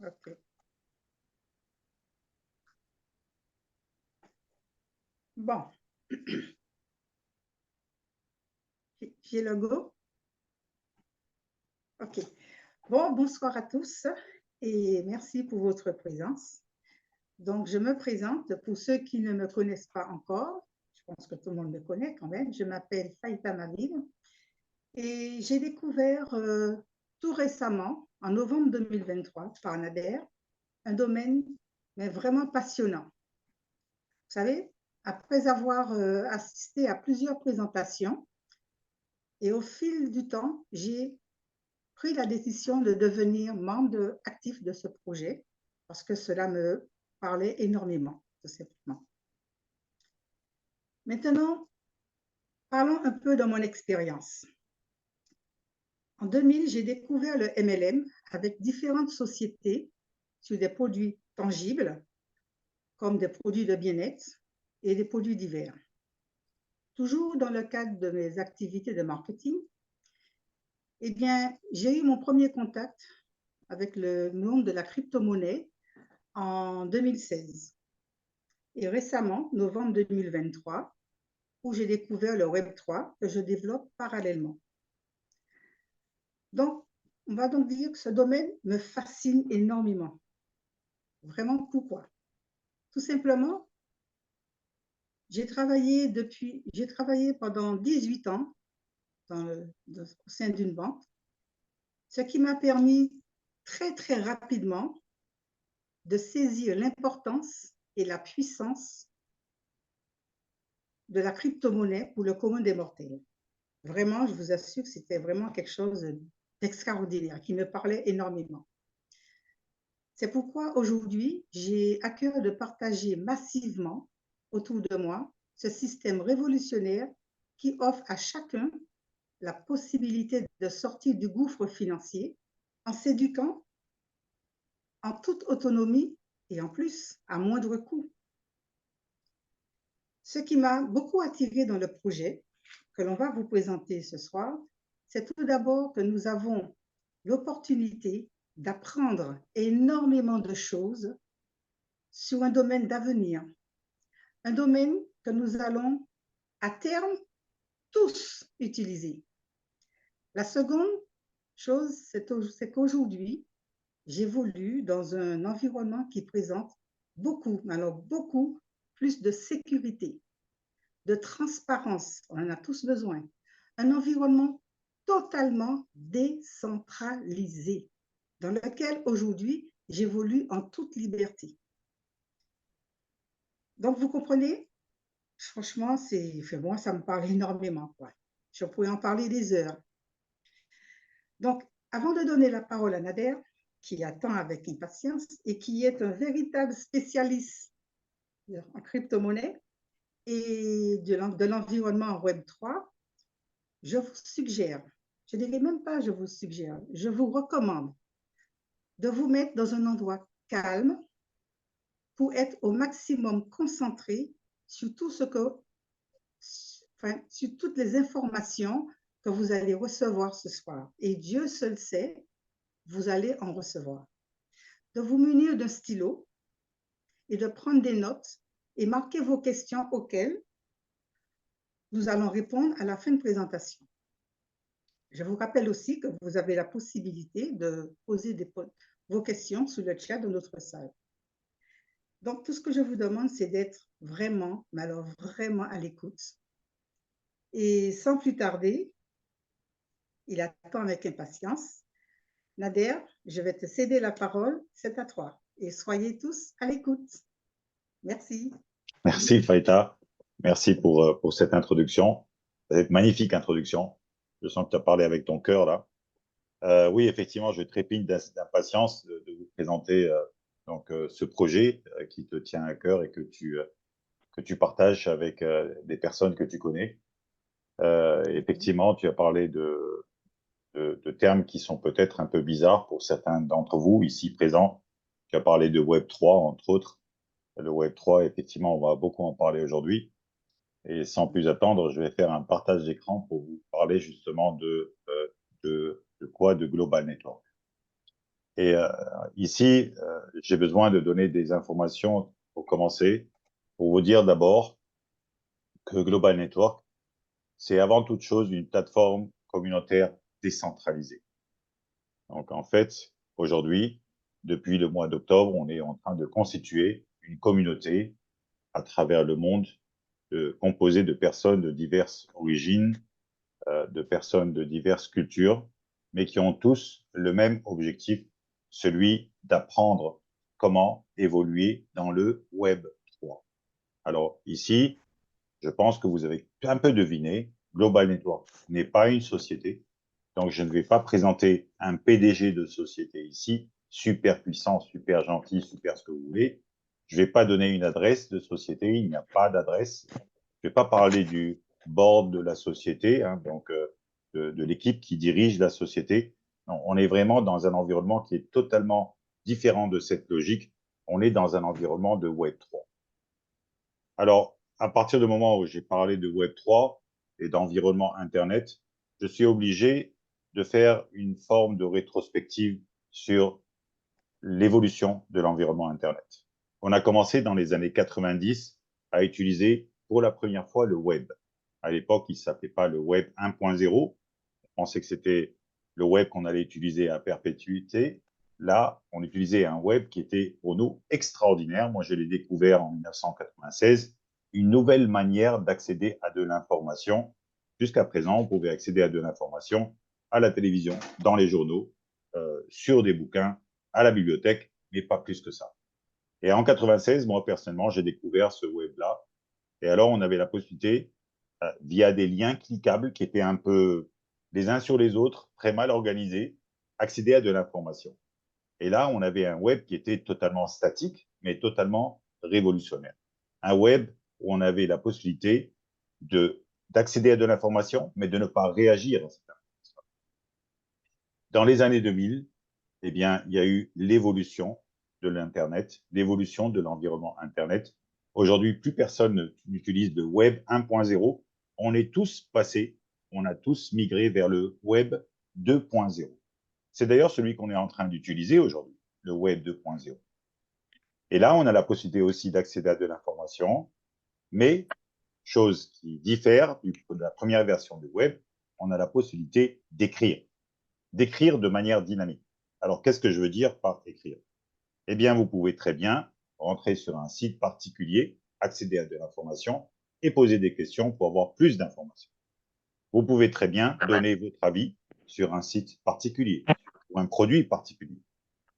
OK. Bon, j'ai le go. OK. Bon, bonsoir à tous et merci pour votre présence. Donc, je me présente pour ceux qui ne me connaissent pas encore. Je pense que tout le monde me connaît quand même. Je m'appelle Faïta Mavil et j'ai découvert tout récemment, en novembre 2023, par Nader, un domaine mais vraiment passionnant. Vous savez, après avoir assisté à plusieurs présentations et au fil du temps, j'ai pris la décision de devenir membre actif de ce projet parce que cela me parlait énormément, tout simplement. Maintenant, parlons un peu de mon expérience. En 2000, j'ai découvert le MLM avec différentes sociétés sur des produits tangibles, comme des produits de bien-être et des produits divers. Toujours dans le cadre de mes activités de marketing, eh bien, j'ai eu mon premier contact avec le monde de la crypto-monnaie en 2016. Et récemment, novembre 2023, où j'ai découvert le Web3 que je développe parallèlement. Donc, on va donc dire que ce domaine me fascine énormément. Vraiment, pourquoi? Tout simplement, j'ai travaillé pendant 18 ans au sein d'une banque, ce qui m'a permis très, très rapidement de saisir l'importance et la puissance de la crypto-monnaie pour le commun des mortels. Vraiment, je vous assure que c'était vraiment quelque chose d'extraordinaire, qui me parlait énormément. C'est pourquoi aujourd'hui, j'ai à cœur de partager massivement autour de moi ce système révolutionnaire qui offre à chacun la possibilité de sortir du gouffre financier en s'éduquant en toute autonomie et en plus à moindre coût. Ce qui m'a beaucoup attiré dans le projet que l'on va vous présenter ce soir, c'est tout d'abord que nous avons l'opportunité d'apprendre énormément de choses sur un domaine d'avenir, un domaine que nous allons à terme tous utiliser. La seconde chose, c'est qu'aujourd'hui, j'évolue dans un environnement qui présente beaucoup, alors beaucoup plus de sécurité, de transparence, on en a tous besoin, un environnement totalement décentralisé, dans lequel aujourd'hui j'évolue en toute liberté. Donc vous comprenez, franchement, moi ça me parle énormément, quoi. Je pourrais en parler des heures. Donc, avant de donner la parole à Nader, qui attend avec impatience et qui est un véritable spécialiste en crypto-monnaie et de l'environnement Web3, je vous suggère, je ne dirais même pas je vous suggère, je vous recommande de vous mettre dans un endroit calme pour être au maximum concentré sur sur toutes les informations que vous allez recevoir ce soir. Et Dieu seul sait, vous allez en recevoir. De vous munir d'un stylo et de prendre des notes et marquer vos questions auxquelles nous allons répondre à la fin de présentation. Je vous rappelle aussi que vous avez la possibilité de poser vos questions sur le chat de notre salle. Donc, tout ce que je vous demande, c'est d'être vraiment, mais alors vraiment à l'écoute. Et sans plus tarder, il attend avec impatience. Nader, je vais te céder la parole, c'est à toi. Et soyez tous à l'écoute. Merci. Merci Faïta, merci pour cette introduction, cette magnifique introduction. Je sens que tu as parlé avec ton cœur là. Oui, effectivement, je trépigne d'impatience de vous présenter ce projet qui te tient à cœur et que tu partages avec des personnes que tu connais. Effectivement, tu as parlé de termes qui sont peut-être un peu bizarres pour certains d'entre vous ici présents. Tu as parlé de Web3, entre autres. Le Web3, effectivement, on va beaucoup en parler aujourd'hui. Et sans plus attendre, je vais faire un partage d'écran pour vous parler justement de quoi? De Global Network. Et ici, j'ai besoin de donner des informations pour commencer, pour vous dire d'abord que Global Network, c'est avant toute chose une plateforme communautaire décentralisée. Donc, en fait, aujourd'hui, depuis le mois d'octobre, on est en train de constituer une communauté à travers le monde composée de personnes de diverses origines, de personnes de diverses cultures, mais qui ont tous le même objectif, celui d'apprendre comment évoluer dans le Web 3. Alors ici, je pense que vous avez un peu deviné, Global Network n'est pas une société, donc je ne vais pas présenter un PDG de société ici, super puissant, super gentil, super ce que vous voulez. Je ne vais pas donner une adresse de société, il n'y a pas d'adresse. Je ne vais pas parler du board de la société, hein, donc de l'équipe qui dirige la société. Non, on est vraiment dans un environnement qui est totalement différent de cette logique. On est dans un environnement de Web 3. Alors, à partir du moment où j'ai parlé de Web 3 et d'environnement Internet, je suis obligé de faire une forme de rétrospective sur l'évolution de l'environnement Internet. On a commencé dans les années 90 à utiliser pour la première fois le web. À l'époque, il ne s'appelait pas le web 1.0. On pensait que c'était le web qu'on allait utiliser à perpétuité. Là, on utilisait un web qui était pour nous extraordinaire. Moi, je l'ai découvert en 1996, une nouvelle manière d'accéder à de l'information. Jusqu'à présent, on pouvait accéder à de l'information à la télévision, dans les journaux, sur des bouquins, à la bibliothèque, mais pas plus que ça. Et en 96, moi, personnellement, j'ai découvert ce web-là. Et alors, on avait la possibilité, via des liens cliquables qui étaient un peu les uns sur les autres, très mal organisés, accéder à de l'information. Et là, on avait un web qui était totalement statique, mais totalement révolutionnaire. Un web où on avait la possibilité d'accéder à de l'information, mais de ne pas réagir à cette information. Dans les années 2000, eh bien, il y a eu l'évolution de l'Internet, l'évolution de l'environnement Internet. Aujourd'hui, plus personne n'utilise le Web 1.0. On est tous passés, on a tous migré vers le Web 2.0. C'est d'ailleurs celui qu'on est en train d'utiliser aujourd'hui, le Web 2.0. Et là, on a la possibilité aussi d'accéder à de l'information, mais chose qui diffère de la première version du Web, on a la possibilité d'écrire de manière dynamique. Alors, qu'est-ce que je veux dire par écrire? Eh bien, vous pouvez très bien rentrer sur un site particulier, accéder à de l'information et poser des questions pour avoir plus d'informations. Vous pouvez très bien donner votre avis sur un site particulier ou un produit particulier.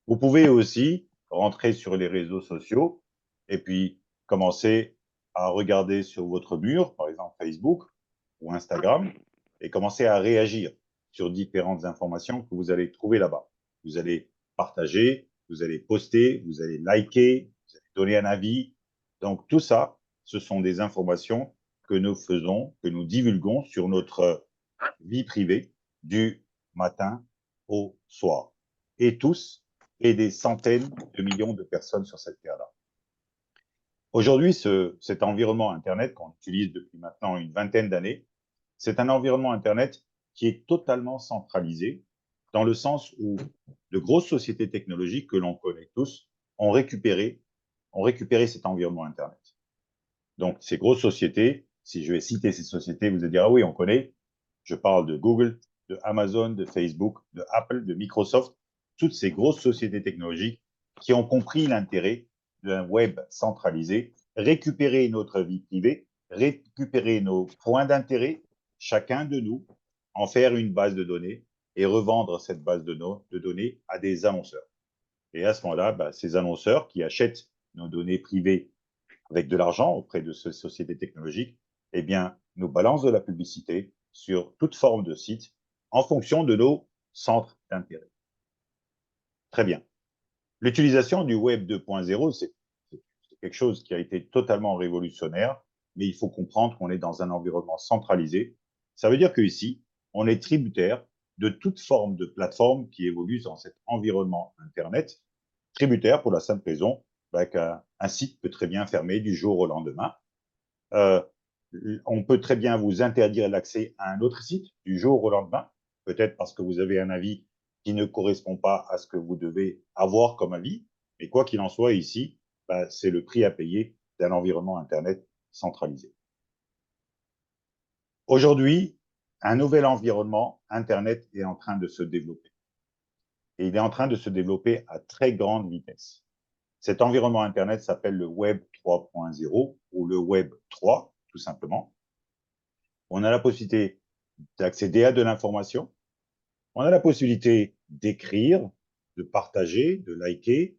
Vous pouvez aussi rentrer sur les réseaux sociaux et puis commencer à regarder sur votre mur, par exemple Facebook ou Instagram, et commencer à réagir sur différentes informations que vous allez trouver là-bas. Vous allez partager, vous allez poster, vous allez liker, vous allez donner un avis. Donc tout ça, ce sont des informations que nous faisons, que nous divulguons sur notre vie privée du matin au soir. Et tous, et des centaines de millions de personnes sur cette terre-là. Aujourd'hui, cet environnement Internet qu'on utilise depuis maintenant une vingtaine d'années, c'est un environnement Internet qui est totalement centralisé, dans le sens où de grosses sociétés technologiques que l'on connaît tous ont récupéré cet environnement Internet. Donc, ces grosses sociétés, si je vais citer ces sociétés, vous allez dire, ah oui, on connaît. Je parle de Google, de Amazon, de Facebook, de Apple, de Microsoft, toutes ces grosses sociétés technologiques qui ont compris l'intérêt d'un web centralisé, récupérer notre vie privée, récupérer nos points d'intérêt, chacun de nous, en faire une base de données et revendre cette base de données à des annonceurs. Et à ce moment-là, ces annonceurs qui achètent nos données privées avec de l'argent auprès de ces sociétés technologiques, eh bien, nous balancent de la publicité sur toute forme de site en fonction de nos centres d'intérêt. Très bien. L'utilisation du Web 2.0, c'est quelque chose qui a été totalement révolutionnaire, mais il faut comprendre qu'on est dans un environnement centralisé. Ça veut dire qu'ici, on est tributaire de toute forme de plateforme qui évolue dans cet environnement Internet, tributaire pour la simple raison qu'un site peut très bien fermer du jour au lendemain. On peut très bien vous interdire l'accès à un autre site du jour au lendemain, peut-être parce que vous avez un avis qui ne correspond pas à ce que vous devez avoir comme avis. Mais quoi qu'il en soit, ici, c'est le prix à payer d'un environnement Internet centralisé. Aujourd'hui, un nouvel environnement Internet est en train de se développer. Et il est en train de se développer à très grande vitesse. Cet environnement Internet s'appelle le Web 3.0 ou le Web 3, tout simplement. On a la possibilité d'accéder à de l'information. On a la possibilité d'écrire, de partager, de liker,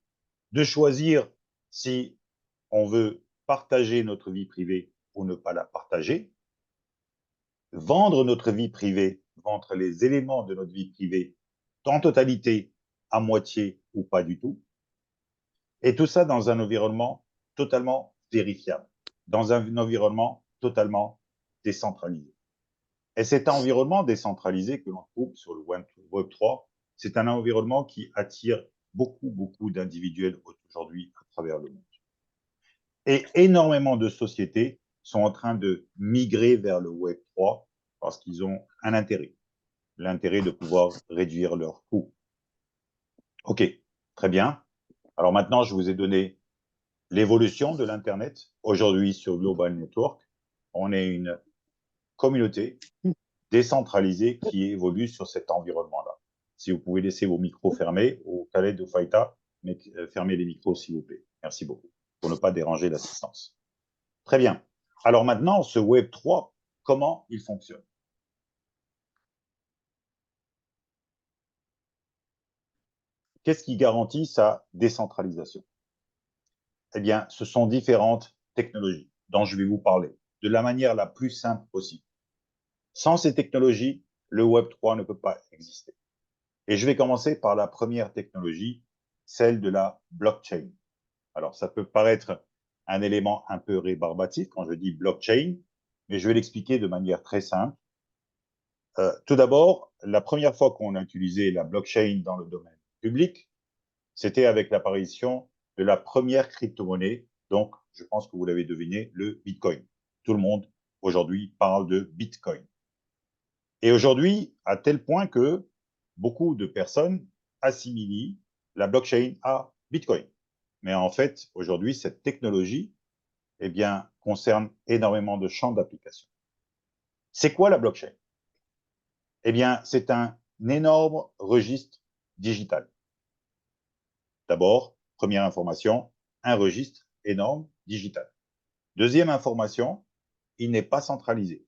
de choisir si on veut partager notre vie privée ou ne pas la partager, vendre notre vie privée, vendre les éléments de notre vie privée en totalité, à moitié ou pas du tout. Et tout ça dans un environnement totalement vérifiable, dans un environnement totalement décentralisé. Et cet environnement décentralisé que l'on trouve sur le Web 3, c'est un environnement qui attire beaucoup d'individuels aujourd'hui à travers le monde. Et énormément de sociétés sont en train de migrer vers le Web 3 parce qu'ils ont un intérêt, l'intérêt de pouvoir réduire leurs coûts. OK, très bien. Alors maintenant, je vous ai donné l'évolution de l'Internet. Aujourd'hui, sur Global Network, on est une communauté décentralisée qui évolue sur cet environnement-là. Si vous pouvez laisser vos micros fermés, au Khaled ou Faïta, mais fermez les micros, s'il vous plaît. Merci beaucoup, pour ne pas déranger l'assistance. Très bien. Alors maintenant, ce Web 3, comment il fonctionne? Qu'est-ce qui garantit sa décentralisation? Eh bien, ce sont différentes technologies dont je vais vous parler de la manière la plus simple possible. Sans ces technologies, le Web 3 ne peut pas exister. Et je vais commencer par la première technologie, celle de la blockchain. Alors, ça peut paraître un élément un peu rébarbatif quand je dis blockchain, mais je vais l'expliquer de manière très simple. Tout d'abord, la première fois qu'on a utilisé la blockchain dans le domaine public, c'était avec l'apparition de la première crypto-monnaie. Donc, je pense que vous l'avez deviné, le Bitcoin. Tout le monde aujourd'hui parle de Bitcoin. Et aujourd'hui, à tel point que beaucoup de personnes assimilent la blockchain à Bitcoin. Mais en fait, aujourd'hui, cette technologie, eh bien, concerne énormément de champs d'application. C'est quoi la blockchain? Eh bien, c'est un énorme registre digital. D'abord, première information, un registre énorme digital. Deuxième information, il n'est pas centralisé.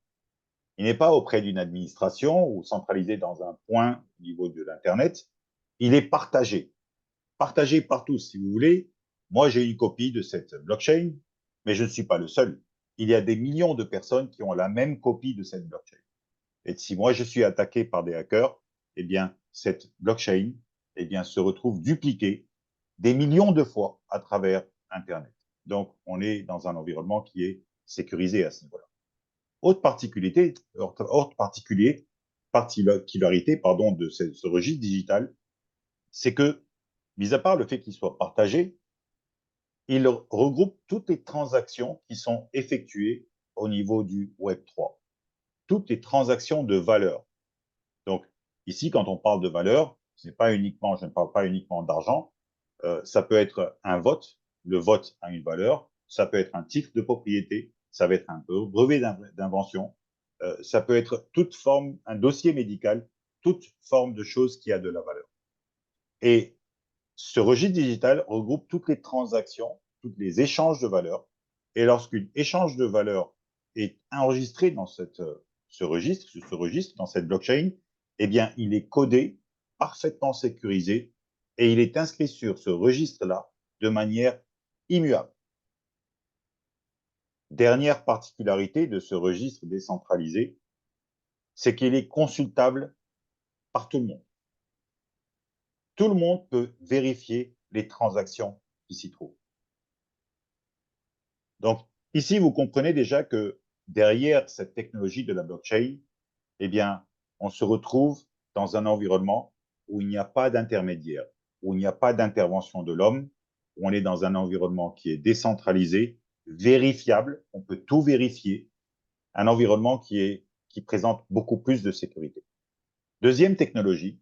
Il n'est pas auprès d'une administration ou centralisé dans un point au niveau de l'Internet. Il est partagé. Partagé par tous, si vous voulez. Moi, j'ai une copie de cette blockchain, mais je ne suis pas le seul. Il y a des millions de personnes qui ont la même copie de cette blockchain. Et si moi, je suis attaqué par des hackers, eh bien, cette blockchain, eh bien, se retrouve dupliquée des millions de fois à travers Internet. Donc, on est dans un environnement qui est sécurisé à ce niveau-là. Autre particularité, de ce registre digital, c'est que, mis à part le fait qu'il soit partagé, il regroupe toutes les transactions qui sont effectuées au niveau du Web 3. Toutes les transactions de valeur. Donc, ici, quand on parle de valeur, c'est pas uniquement, je ne parle pas uniquement d'argent, ça peut être un vote, le vote a une valeur, ça peut être un titre de propriété, ça peut être un brevet d'invention, ça peut être toute forme, un dossier médical, toute forme de chose qui a de la valeur. Et ce registre digital regroupe toutes les transactions, tous les échanges de valeurs. Et lorsqu'un échange de valeurs est enregistré dans ce registre, dans cette blockchain, eh bien, il est codé, parfaitement sécurisé, et il est inscrit sur ce registre-là de manière immuable. Dernière particularité de ce registre décentralisé, c'est qu'il est consultable par tout le monde. Tout le monde peut vérifier les transactions qui s'y trouvent. Donc, ici, vous comprenez déjà que derrière cette technologie de la blockchain, eh bien, on se retrouve dans un environnement où il n'y a pas d'intermédiaire, où il n'y a pas d'intervention de l'homme, où on est dans un environnement qui est décentralisé, vérifiable, on peut tout vérifier, un environnement qui présente beaucoup plus de sécurité. Deuxième technologie,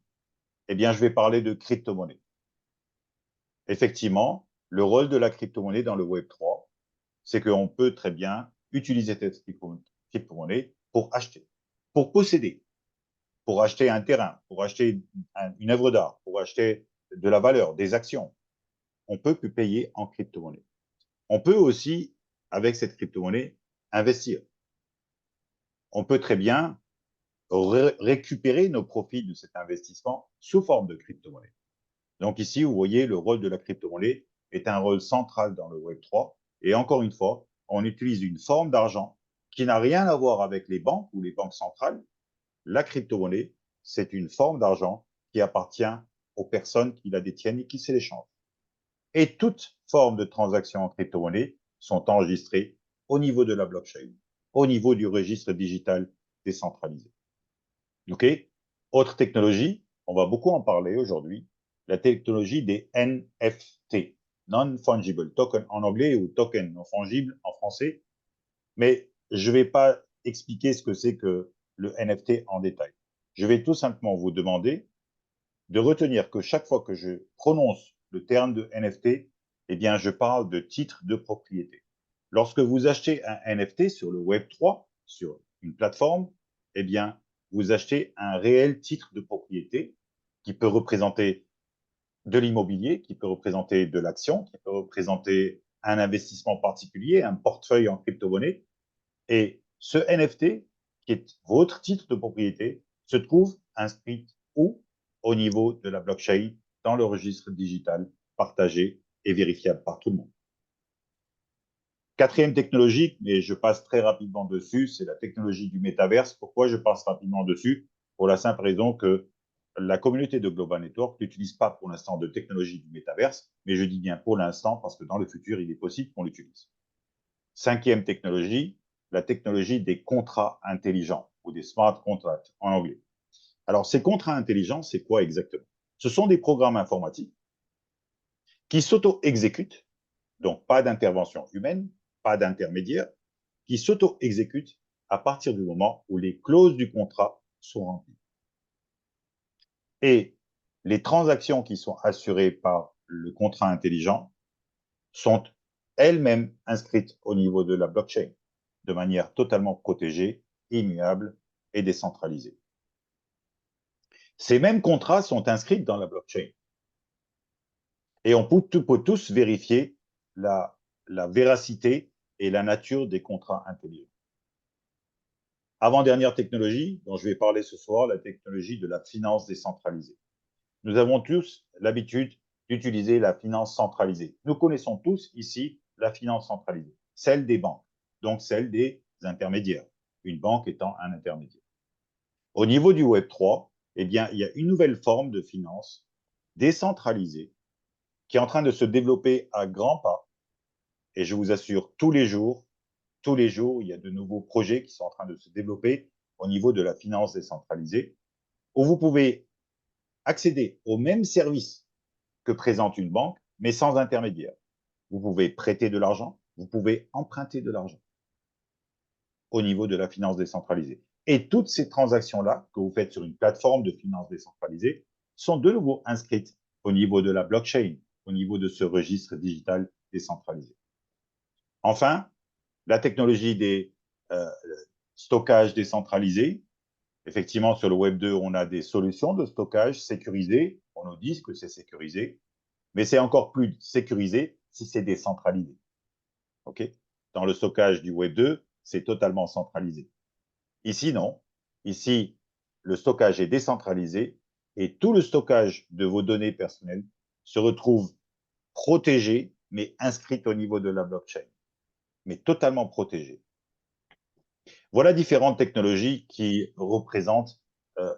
eh bien, je vais parler de crypto-monnaie. Effectivement, le rôle de la crypto-monnaie dans le Web3, c'est qu'on peut très bien utiliser cette crypto-monnaie pour acheter, pour posséder, pour acheter un terrain, pour acheter une œuvre d'art, pour acheter de la valeur, des actions. On peut payer en crypto-monnaie. On peut aussi, avec cette crypto-monnaie, investir. On peut très bien récupérer nos profits de cet investissement sous forme de crypto-monnaie. Donc ici, vous voyez, le rôle de la crypto-monnaie est un rôle central dans le Web3. Et encore une fois, on utilise une forme d'argent qui n'a rien à voir avec les banques ou les banques centrales. La crypto-monnaie, c'est une forme d'argent qui appartient aux personnes qui la détiennent et qui se l'échangent. Et toutes formes de transactions en crypto-monnaie sont enregistrées au niveau de la blockchain, au niveau du registre digital décentralisé. OK? Autre technologie, on va beaucoup en parler aujourd'hui, la technologie des NFT, Non-Fungible Token en anglais ou token non fungible en français. Mais je ne vais pas expliquer ce que c'est que le NFT en détail. Je vais tout simplement vous demander de retenir que chaque fois que je prononce le terme de NFT, eh bien, je parle de titre de propriété. Lorsque vous achetez un NFT sur le Web3, sur une plateforme, eh bien, vous achetez un réel titre de propriété qui peut représenter de l'immobilier, qui peut représenter de l'action, qui peut représenter un investissement particulier, un portefeuille en crypto-monnaie. Et ce NFT, qui est votre titre de propriété, se trouve inscrit où? Au niveau de la blockchain, dans le registre digital partagé et vérifiable par tout le monde. Quatrième technologie, mais je passe très rapidement dessus, c'est la technologie du métaverse. Pourquoi je passe rapidement dessus? Pour la simple raison que la communauté de Global Network n'utilise pas pour l'instant de technologie du métaverse, mais je dis bien pour l'instant parce que dans le futur, il est possible qu'on l'utilise. Cinquième technologie, la technologie des contrats intelligents ou des smart contracts en anglais. Alors, ces contrats intelligents, c'est quoi exactement? Ce sont des programmes informatiques qui s'auto-exécutent, donc pas d'intervention humaine, pas d'intermédiaire, qui s'auto-exécutent à partir du moment où les clauses du contrat sont remplies. Et les transactions qui sont assurées par le contrat intelligent sont elles-mêmes inscrites au niveau de la blockchain de manière totalement protégée, immuable et décentralisée. Ces mêmes contrats sont inscrits dans la blockchain. Et on peut tous vérifier la véracité et la nature des contrats intelligents. Avant-dernière technologie dont je vais parler ce soir, la technologie de la finance décentralisée. Nous avons tous l'habitude d'utiliser la finance centralisée. Nous connaissons tous ici la finance centralisée, celle des banques, donc celle des intermédiaires, une banque étant un intermédiaire. Au niveau du Web3, eh bien, il y a une nouvelle forme de finance décentralisée qui est en train de se développer à grands pas. Et je vous assure, tous les jours, il y a de nouveaux projets qui sont en train de se développer au niveau de la finance décentralisée, où vous pouvez accéder aux mêmes services que présente une banque, mais sans intermédiaire. Vous pouvez prêter de l'argent, vous pouvez emprunter de l'argent au niveau de la finance décentralisée. Et toutes ces transactions-là que vous faites sur une plateforme de finance décentralisée sont de nouveau inscrites au niveau de la blockchain, au niveau de ce registre digital décentralisé. Enfin, la technologie des stockages décentralisés. Effectivement, sur le Web 2, on a des solutions de stockage sécurisées. On nous dit que c'est sécurisé, mais c'est encore plus sécurisé si c'est décentralisé. Okay? Dans le stockage du Web 2, c'est totalement centralisé. Ici, non. Ici, le stockage est décentralisé et tout le stockage de vos données personnelles se retrouve protégé, mais inscrit au niveau de la blockchain, mais totalement protégé. Voilà différentes technologies qui représentent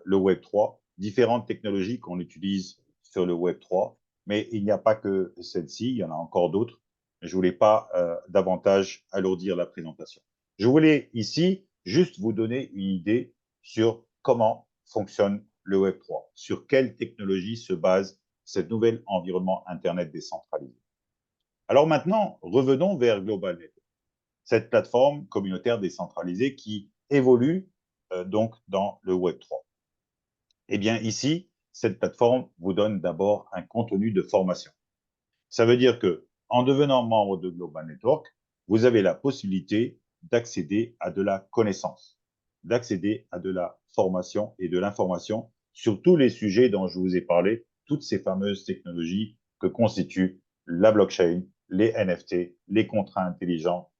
le Web 3, différentes technologies qu'on utilise sur le Web 3, mais il n'y a pas que celle-ci, il y en a encore d'autres. Je ne voulais pas davantage alourdir la présentation. Je voulais ici juste vous donner une idée sur comment fonctionne le Web 3, sur quelle technologie se base ce nouvel environnement Internet décentralisé. Alors maintenant, revenons vers GlobalNet, cette plateforme communautaire décentralisée qui évolue donc dans le Web 3. Eh bien ici, cette plateforme vous donne d'abord un contenu de formation. Ça veut dire que en devenant membre de Global Network, vous avez la possibilité d'accéder à de la connaissance, d'accéder à de la formation et de l'information sur tous les sujets dont je vous ai parlé, toutes ces fameuses technologies que constituent la blockchain, les NFT, les contrats intelligents,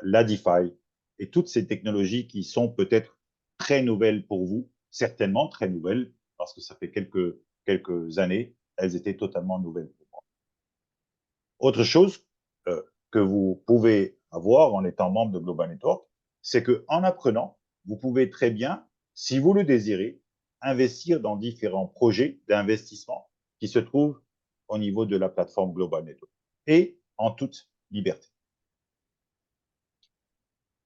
la DeFi et toutes ces technologies qui sont peut-être très nouvelles pour vous, certainement très nouvelles, parce que ça fait quelques années, elles étaient totalement nouvelles pour moi. Autre chose que vous pouvez avoir en étant membre de Global Network, c'est qu'en apprenant, vous pouvez très bien, si vous le désirez, investir dans différents projets d'investissement qui se trouvent au niveau de la plateforme Global Network et en toute liberté.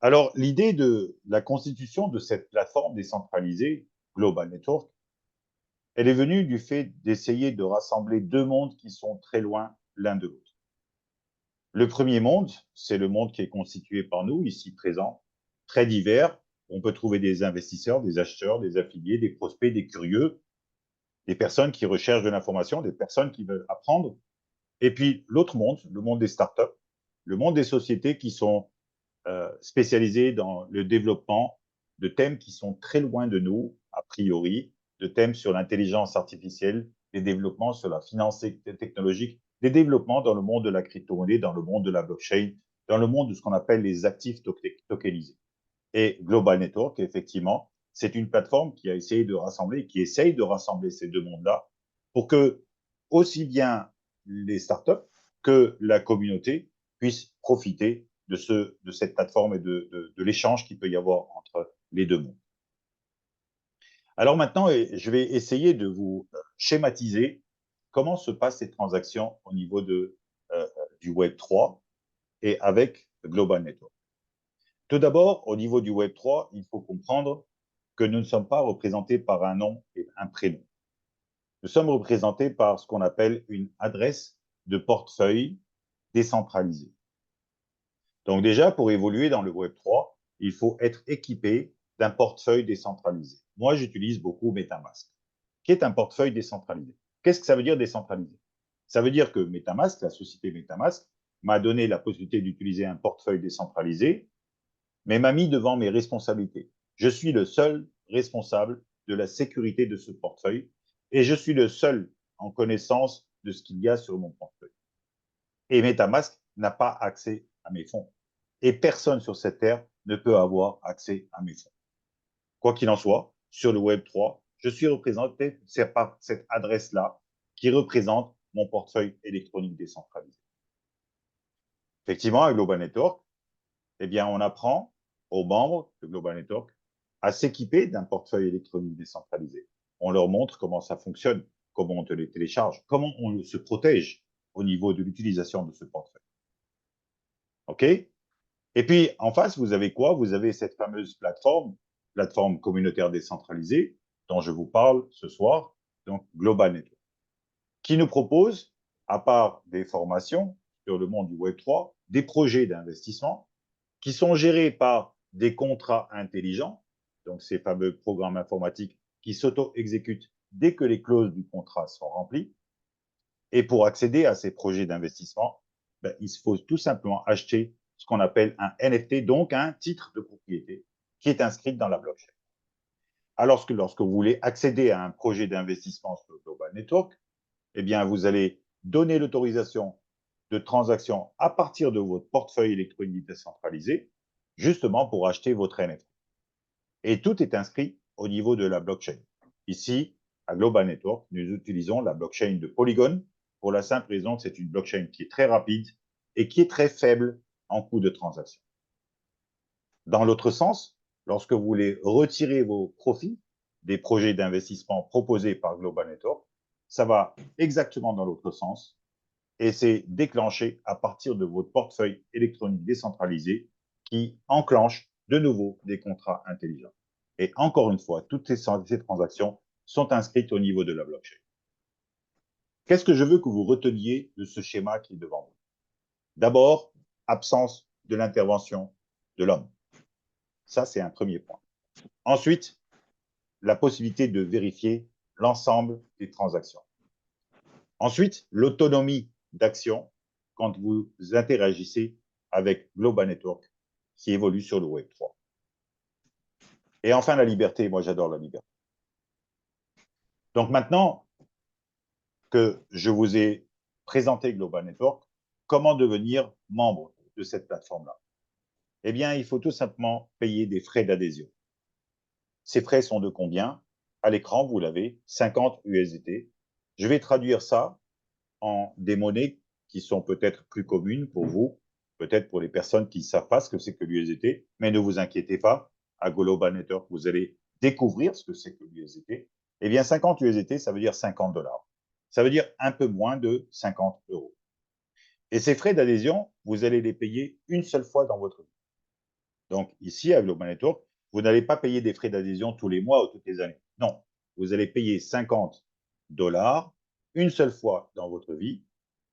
Alors, l'idée de la constitution de cette plateforme décentralisée, Global Network, elle est venue du fait d'essayer de rassembler deux mondes qui sont très loin l'un de l'autre. Le premier monde, c'est le monde qui est constitué par nous, ici présents, très divers. On peut trouver des investisseurs, des acheteurs, des affiliés, des prospects, des curieux, des personnes qui recherchent de l'information, des personnes qui veulent apprendre. Et puis l'autre monde, le monde des startups, le monde des sociétés qui sont spécialisées dans le développement de thèmes qui sont très loin de nous, a priori, de thèmes sur l'intelligence artificielle, des développements sur la finance technologique, des développements dans le monde de la crypto-monnaie, dans le monde de la blockchain, dans le monde de ce qu'on appelle les actifs tokenisés. Et Global Network, effectivement, c'est une plateforme qui a essayé de rassembler, qui essaye de rassembler ces deux mondes-là pour que aussi bien les startups que la communauté puissent profiter de cette plateforme et de l'échange qu'il peut y avoir entre les deux mondes. Alors maintenant, je vais essayer de vous schématiser comment se passent ces transactions au niveau du Web3 et avec Global Network. Tout d'abord, au niveau du Web3, il faut comprendre que nous ne sommes pas représentés par un nom et un prénom. Nous sommes représentés par ce qu'on appelle une adresse de portefeuille décentralisée. Donc déjà, pour évoluer dans le Web3, il faut être équipé d'un portefeuille décentralisé. Moi, j'utilise beaucoup MetaMask, qui est un portefeuille décentralisé. Qu'est-ce que ça veut dire décentralisé? Ça veut dire que MetaMask, la société MetaMask, m'a donné la possibilité d'utiliser un portefeuille décentralisé, mais m'a mis devant mes responsabilités. Je suis le seul responsable de la sécurité de ce portefeuille et je suis le seul en connaissance de ce qu'il y a sur mon portefeuille. Et MetaMask n'a pas accès à mes fonds. Et personne sur cette terre ne peut avoir accès à mes fonds. Quoi qu'il en soit, sur le Web3, je suis représenté par cette adresse-là qui représente mon portefeuille électronique décentralisé. Effectivement, à Global Network, eh bien, on apprend aux membres de Global Network à s'équiper d'un portefeuille électronique décentralisé. On leur montre comment ça fonctionne, comment on te les télécharge, comment on se protège au niveau de l'utilisation de ce portefeuille. OK? Et puis, en face, vous avez quoi? Vous avez cette fameuse plateforme communautaire décentralisée dont je vous parle ce soir, donc Global Network, qui nous propose, à part des formations sur le monde du Web3, des projets d'investissement qui sont gérés par des contrats intelligents, donc ces fameux programmes informatiques qui s'auto-exécutent dès que les clauses du contrat sont remplies. Et pour accéder à ces projets d'investissement, il faut tout simplement acheter ce qu'on appelle un NFT, donc un titre de propriété, qui est inscrit dans la blockchain. Alors que lorsque vous voulez accéder à un projet d'investissement sur le Global Network, eh bien, vous allez donner l'autorisation de transaction à partir de votre portefeuille électronique décentralisé, justement pour acheter votre NFT. Et tout est inscrit au niveau de la blockchain. Ici, à Global Network, nous utilisons la blockchain de Polygon pour la simple raison que c'est une blockchain qui est très rapide et qui est très faible en coût de transaction. Dans l'autre sens, lorsque vous voulez retirer vos profits des projets d'investissement proposés par Global Network, ça va exactement dans l'autre sens et c'est déclenché à partir de votre portefeuille électronique décentralisé qui enclenche de nouveau des contrats intelligents. Et encore une fois, toutes ces transactions sont inscrites au niveau de la blockchain. Qu'est-ce que je veux que vous reteniez de ce schéma qui est devant vous? D'abord, absence de l'intervention de l'homme. Ça, c'est un premier point. Ensuite, la possibilité de vérifier l'ensemble des transactions. Ensuite, l'autonomie d'action quand vous interagissez avec Global Network qui évolue sur le Web3. Et enfin, la liberté. Moi, j'adore la liberté. Donc maintenant que je vous ai présenté Global Network, comment devenir membre de cette plateforme-là? Eh bien, il faut tout simplement payer des frais d'adhésion. Ces frais sont de combien? À l'écran, vous l'avez, 50 USDT. Je vais traduire ça en des monnaies qui sont peut-être plus communes pour vous, peut-être pour les personnes qui ne savent pas ce que c'est que l'USDT, mais ne vous inquiétez pas, à Global Network, vous allez découvrir ce que c'est que l'USDT. Eh bien, 50 USDT, ça veut dire 50 dollars. Ça veut dire un peu moins de 50 euros. Et ces frais d'adhésion, vous allez les payer une seule fois dans votre vie. Donc, ici, à Global Network, vous n'allez pas payer des frais d'adhésion tous les mois ou toutes les années. Non, vous allez payer 50 dollars une seule fois dans votre vie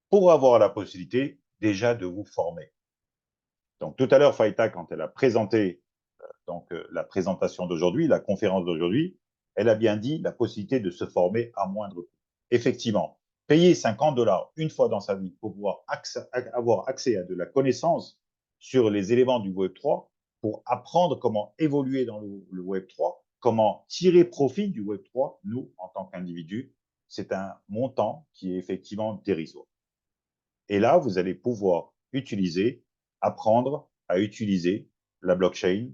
pour avoir la possibilité déjà de vous former. Donc, tout à l'heure, Faïta, quand elle a présenté la présentation d'aujourd'hui, la conférence d'aujourd'hui, elle a bien dit la possibilité de se former à moindre coût. Effectivement, payer 50 dollars une fois dans sa vie pour pouvoir avoir accès à de la connaissance sur les éléments du Web3, pour apprendre comment évoluer dans le Web3, comment tirer profit du Web3, nous, en tant qu'individus, c'est un montant qui est effectivement dérisoire. Et là, vous allez pouvoir apprendre à utiliser la blockchain,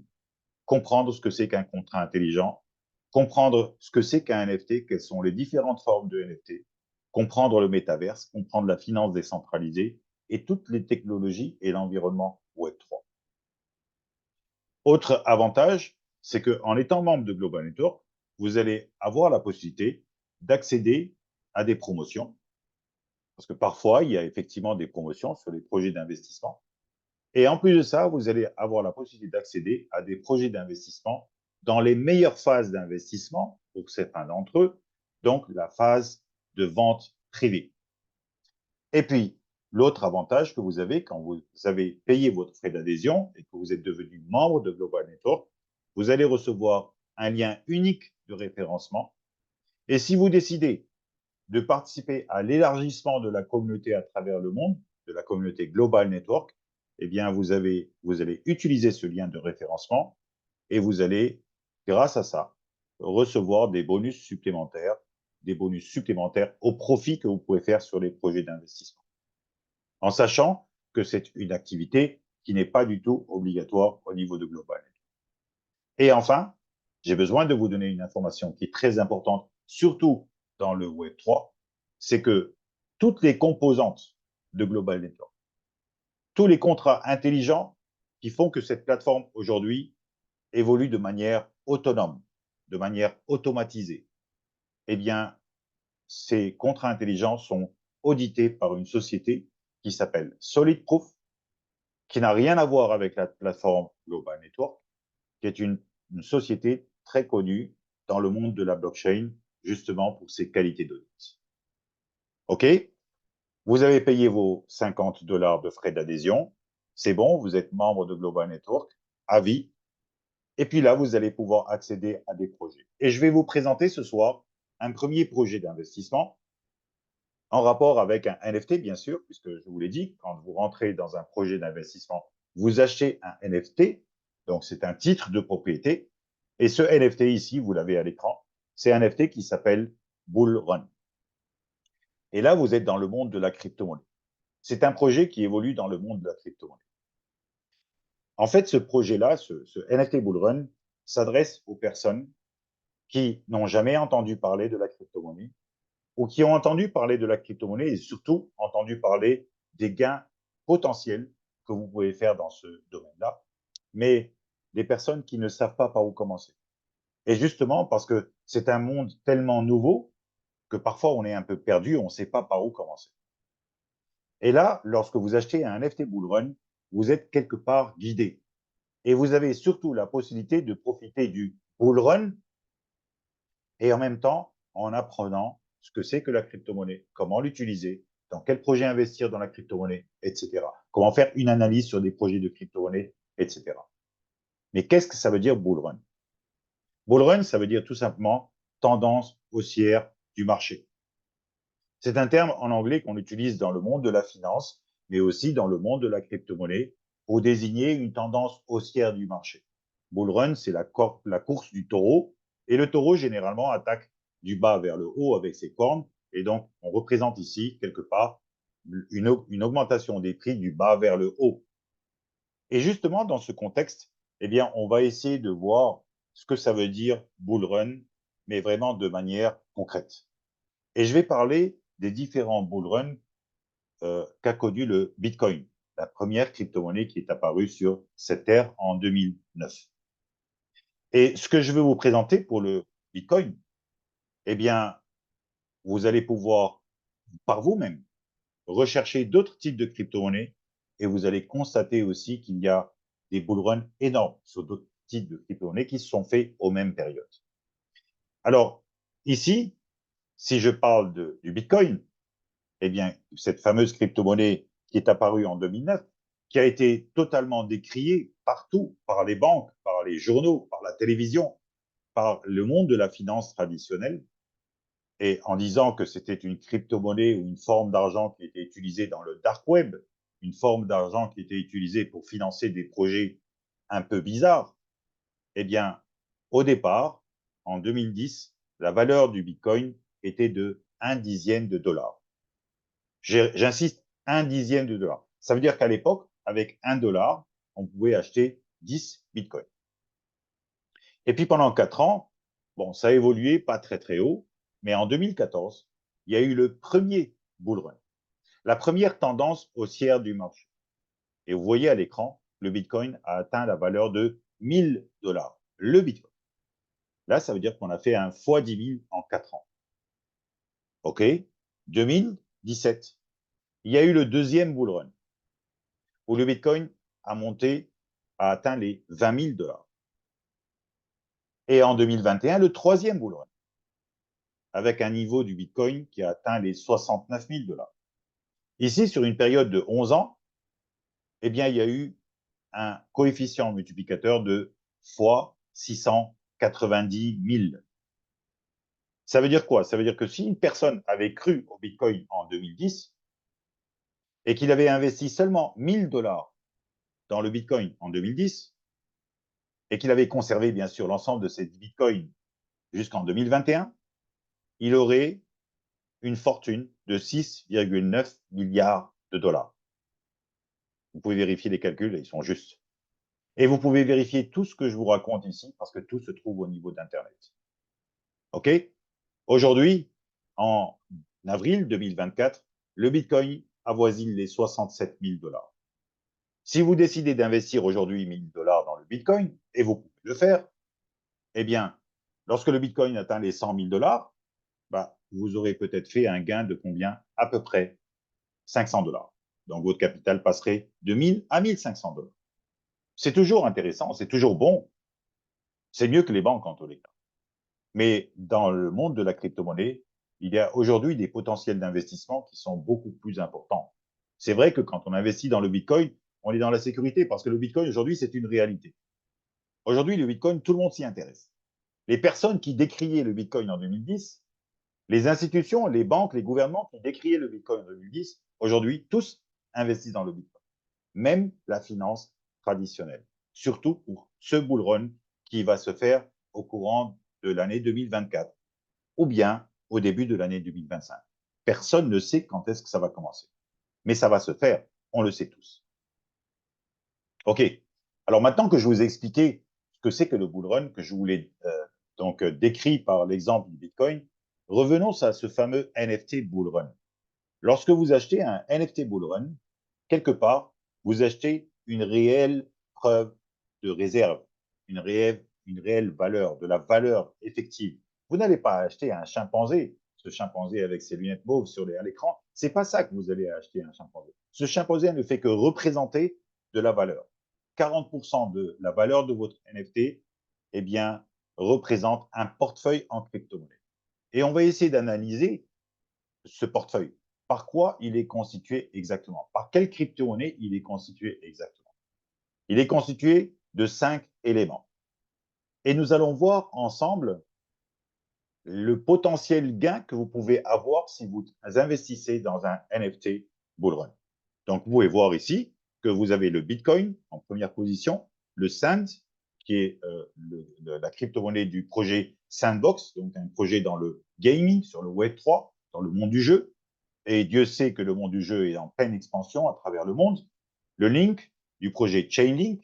comprendre ce que c'est qu'un contrat intelligent, comprendre ce que c'est qu'un NFT, quelles sont les différentes formes de NFT, comprendre le métaverse, comprendre la finance décentralisée et toutes les technologies et l'environnement Web3. Autre avantage, c'est qu'en étant membre de Global Network, vous allez avoir la possibilité d'accéder à des promotions, parce que parfois, il y a effectivement des promotions sur les projets d'investissement. Et en plus de ça, vous allez avoir la possibilité d'accéder à des projets d'investissement dans les meilleures phases d'investissement, pour certains d'entre eux, donc la phase de vente privée. Et puis, l'autre avantage que vous avez quand vous avez payé votre frais d'adhésion et que vous êtes devenu membre de Global Network, vous allez recevoir un lien unique de référencement. Et si vous décidez de participer à l'élargissement de la communauté à travers le monde, de la communauté Global Network, eh bien, vous allez utiliser ce lien de référencement et vous allez, grâce à ça, recevoir des bonus supplémentaires au profit que vous pouvez faire sur les projets d'investissement. En sachant que c'est une activité qui n'est pas du tout obligatoire au niveau de Global Network. Et enfin, j'ai besoin de vous donner une information qui est très importante, surtout dans le Web3, c'est que toutes les composantes de Global Network, tous les contrats intelligents qui font que cette plateforme aujourd'hui évolue de manière autonome, de manière automatisée, eh bien, ces contrats intelligents sont audités par une société qui s'appelle Solid Proof, qui n'a rien à voir avec la plateforme Global Network, qui est une société très connue dans le monde de la blockchain, justement pour ses qualités d'audit. OK? Vous avez payé vos 50 dollars de frais d'adhésion. C'est bon, vous êtes membre de Global Network à vie. Et puis là, vous allez pouvoir accéder à des projets. Et je vais vous présenter ce soir un premier projet d'investissement en rapport avec un NFT, bien sûr, puisque je vous l'ai dit, quand vous rentrez dans un projet d'investissement, vous achetez un NFT, donc c'est un titre de propriété. Et ce NFT ici, vous l'avez à l'écran, c'est un NFT qui s'appelle Bull Run. Et là, vous êtes dans le monde de la crypto-monnaie. C'est un projet qui évolue dans le monde de la crypto-monnaie. En fait, ce projet-là, ce NFT Bull Run, s'adresse aux personnes qui n'ont jamais entendu parler de la crypto-monnaie ou qui ont entendu parler de la crypto-monnaie et surtout entendu parler des gains potentiels que vous pouvez faire dans ce domaine-là, mais des personnes qui ne savent pas par où commencer. Et justement, parce que c'est un monde tellement nouveau que parfois on est un peu perdu, on ne sait pas par où commencer. Et là, lorsque vous achetez un NFT Bull Run, vous êtes quelque part guidé. Et vous avez surtout la possibilité de profiter du Bull Run et en même temps en apprenant ce que c'est que la crypto-monnaie, comment l'utiliser, dans quel projet investir dans la crypto-monnaie, etc. Comment faire une analyse sur des projets de crypto-monnaie, etc. Mais qu'est-ce que ça veut dire Bull Run? Bull Run, ça veut dire tout simplement tendance haussière du marché. C'est un terme en anglais qu'on utilise dans le monde de la finance, mais aussi dans le monde de la crypto-monnaie pour désigner une tendance haussière du marché. Bull run, c'est la course du taureau, et le taureau généralement attaque du bas vers le haut avec ses cornes, et donc on représente ici quelque part une augmentation des prix du bas vers le haut. Et justement, dans ce contexte, eh bien, on va essayer de voir ce que ça veut dire bull run, mais vraiment de manière concrète. Et je vais parler des différents bull runs qu'a connu le Bitcoin, la première crypto-monnaie qui est apparue sur cette terre en 2009. Et ce que je veux vous présenter pour le Bitcoin, eh bien, vous allez pouvoir par vous-même rechercher d'autres types de crypto-monnaies et vous allez constater aussi qu'il y a des bull runs énormes sur d'autres types de crypto-monnaies qui se sont faits aux mêmes périodes. Alors, ici, si je parle du Bitcoin, eh bien, cette fameuse crypto-monnaie qui est apparue en 2009, qui a été totalement décriée partout par les banques, par les journaux, par la télévision, par le monde de la finance traditionnelle, et en disant que c'était une crypto-monnaie ou une forme d'argent qui était utilisée dans le dark web, une forme d'argent qui était utilisée pour financer des projets un peu bizarres, eh bien, au départ, en 2010, la valeur du Bitcoin était de 1/10 de dollar. J'insiste, 1/10 de dollar. Ça veut dire qu'à l'époque, avec 1 dollar, on pouvait acheter 10 bitcoins. Et puis pendant 4 ans, bon, ça a évolué, pas très très haut, mais en 2014, il y a eu le premier bull run, la première tendance haussière du marché. Et vous voyez à l'écran, le bitcoin a atteint la valeur de 1000 dollars. Le bitcoin. Là, ça veut dire qu'on a fait un x 10 000 en 4 ans. OK. 2017, il y a eu le deuxième bull run, où le bitcoin a monté, a atteint les 20 000 dollars. Et en 2021, le troisième bull run, avec un niveau du bitcoin qui a atteint les 69 000 dollars. Ici, sur une période de 11 ans, eh bien, il y a eu un coefficient multiplicateur de fois 690 000. Ça veut dire quoi? Ça veut dire que si une personne avait cru au bitcoin en 2010 et qu'il avait investi seulement 1000 dollars dans le bitcoin en 2010 et qu'il avait conservé bien sûr l'ensemble de ces bitcoins jusqu'en 2021, il aurait une fortune de 6,9 milliards de dollars. Vous pouvez vérifier les calculs, ils sont justes. Et vous pouvez vérifier tout ce que je vous raconte ici parce que tout se trouve au niveau d'Internet. OK? Aujourd'hui, en avril 2024, le Bitcoin avoisine les 67 000 dollars. Si vous décidez d'investir aujourd'hui 1000 dollars dans le Bitcoin, et vous pouvez le faire, eh bien, lorsque le Bitcoin atteint les 100 000 dollars, bah, vous aurez peut-être fait un gain de combien? À peu près 500 dollars. Donc, votre capital passerait de 1000 à 1500 dollars. C'est toujours intéressant, c'est toujours bon. C'est mieux que les banques en tous les cas. Mais dans le monde de la crypto-monnaie, il y a aujourd'hui des potentiels d'investissement qui sont beaucoup plus importants. C'est vrai que quand on investit dans le Bitcoin, on est dans la sécurité parce que le Bitcoin aujourd'hui, c'est une réalité. Aujourd'hui, le Bitcoin, tout le monde s'y intéresse. Les personnes qui décriaient le Bitcoin en 2010, les institutions, les banques, les gouvernements qui décriaient le Bitcoin en 2010, aujourd'hui, tous investissent dans le Bitcoin. Même la finance traditionnelle. Surtout pour ce bull run qui va se faire au courant de l'année 2024 ou bien au début de l'année 2025. Personne ne sait quand est-ce que ça va commencer. Mais ça va se faire, on le sait tous. OK. Alors maintenant que je vous ai expliqué ce que c'est que le bull run, que je voulais donc décrit par l'exemple du Bitcoin, revenons à ce fameux NFT bull run. Lorsque vous achetez un NFT bull run, quelque part, vous achetez une réelle preuve de réserve, une réelle valeur, de la valeur effective. Vous n'allez pas acheter un chimpanzé, ce chimpanzé avec ses lunettes mauves à l'écran. C'est pas ça que vous allez acheter un chimpanzé. Ce chimpanzé ne fait que représenter de la valeur. 40% de la valeur de votre NFT, eh bien, représente un portefeuille en crypto-monnaie. Et on va essayer d'analyser ce portefeuille. Par quoi il est constitué exactement? Par quelle crypto-monnaie il est constitué exactement? Il est constitué de 5 éléments. Et nous allons voir ensemble le potentiel gain que vous pouvez avoir si vous investissez dans un NFT bullrun. Donc, vous pouvez voir ici que vous avez le Bitcoin en première position, le Sand, qui est la crypto-monnaie du projet Sandbox, donc un projet dans le gaming, sur le Web3, dans le monde du jeu. Et Dieu sait que le monde du jeu est en pleine expansion à travers le monde. Le Link du projet Chainlink,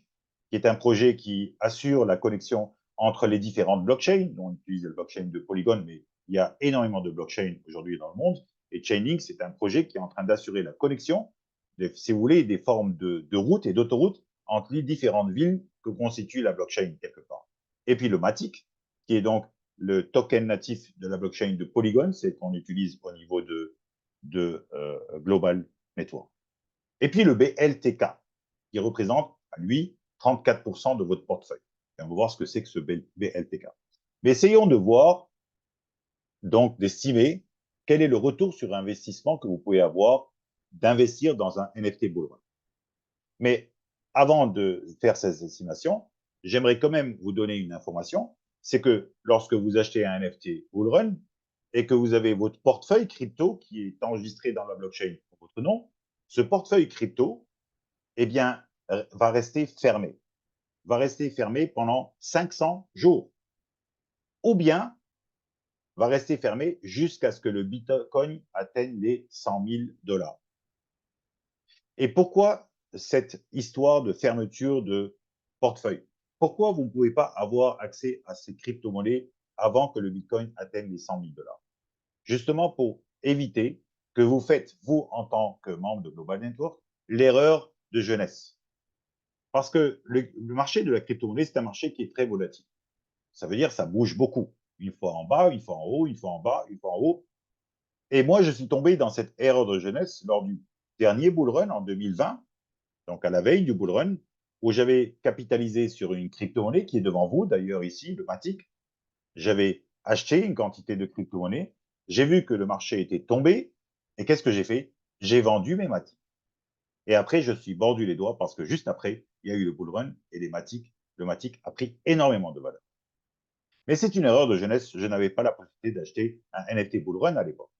qui est un projet qui assure la connexion entre les différentes blockchains. On utilise le blockchain de Polygon, mais il y a énormément de blockchains aujourd'hui dans le monde. Et Chainlink, c'est un projet qui est en train d'assurer la connexion, si vous voulez, des formes de routes et d'autoroutes entre les différentes villes que constitue la blockchain quelque part. Et puis le Matic, qui est donc le token natif de la blockchain de Polygon, c'est qu'on utilise au niveau de Global Network. Et puis le BLTK, qui représente à lui 34% de votre portefeuille. Et on va voir ce que c'est que ce BLTK. Mais essayons de voir, donc d'estimer quel est le retour sur investissement que vous pouvez avoir d'investir dans un NFT bullrun. Mais avant de faire ces estimations, j'aimerais quand même vous donner une information, c'est que lorsque vous achetez un NFT bullrun et que vous avez votre portefeuille crypto qui est enregistré dans la blockchain pour votre nom, ce portefeuille crypto, eh bien, va rester fermé pendant 500 jours, ou bien va rester fermé jusqu'à ce que le Bitcoin atteigne les 100 000 $. Et pourquoi cette histoire de fermeture de portefeuille? Pourquoi vous ne pouvez pas avoir accès à ces crypto-monnaies avant que le Bitcoin atteigne les 100 000 $? Justement pour éviter que vous faites, vous, en tant que membre de Global Network, l'erreur de jeunesse. Parce que le marché de la crypto-monnaie, c'est un marché qui est très volatile. Ça veut dire que ça bouge beaucoup. Une fois en bas, une fois en haut, une fois en bas, une fois en haut. Et moi, je suis tombé dans cette erreur de jeunesse lors du dernier bull run en 2020, donc à la veille du bull run, où j'avais capitalisé sur une crypto-monnaie qui est devant vous, d'ailleurs ici, le Matic. J'avais acheté une quantité de crypto-monnaie. J'ai vu que le marché était tombé. Et qu'est-ce que j'ai fait? J'ai vendu mes Matic. Et après, je suis mordu les doigts parce que juste après, il y a eu le bull run et le Matic a pris énormément de valeur. Mais c'est une erreur de jeunesse. Je n'avais pas la possibilité d'acheter un NFT bull run à l'époque.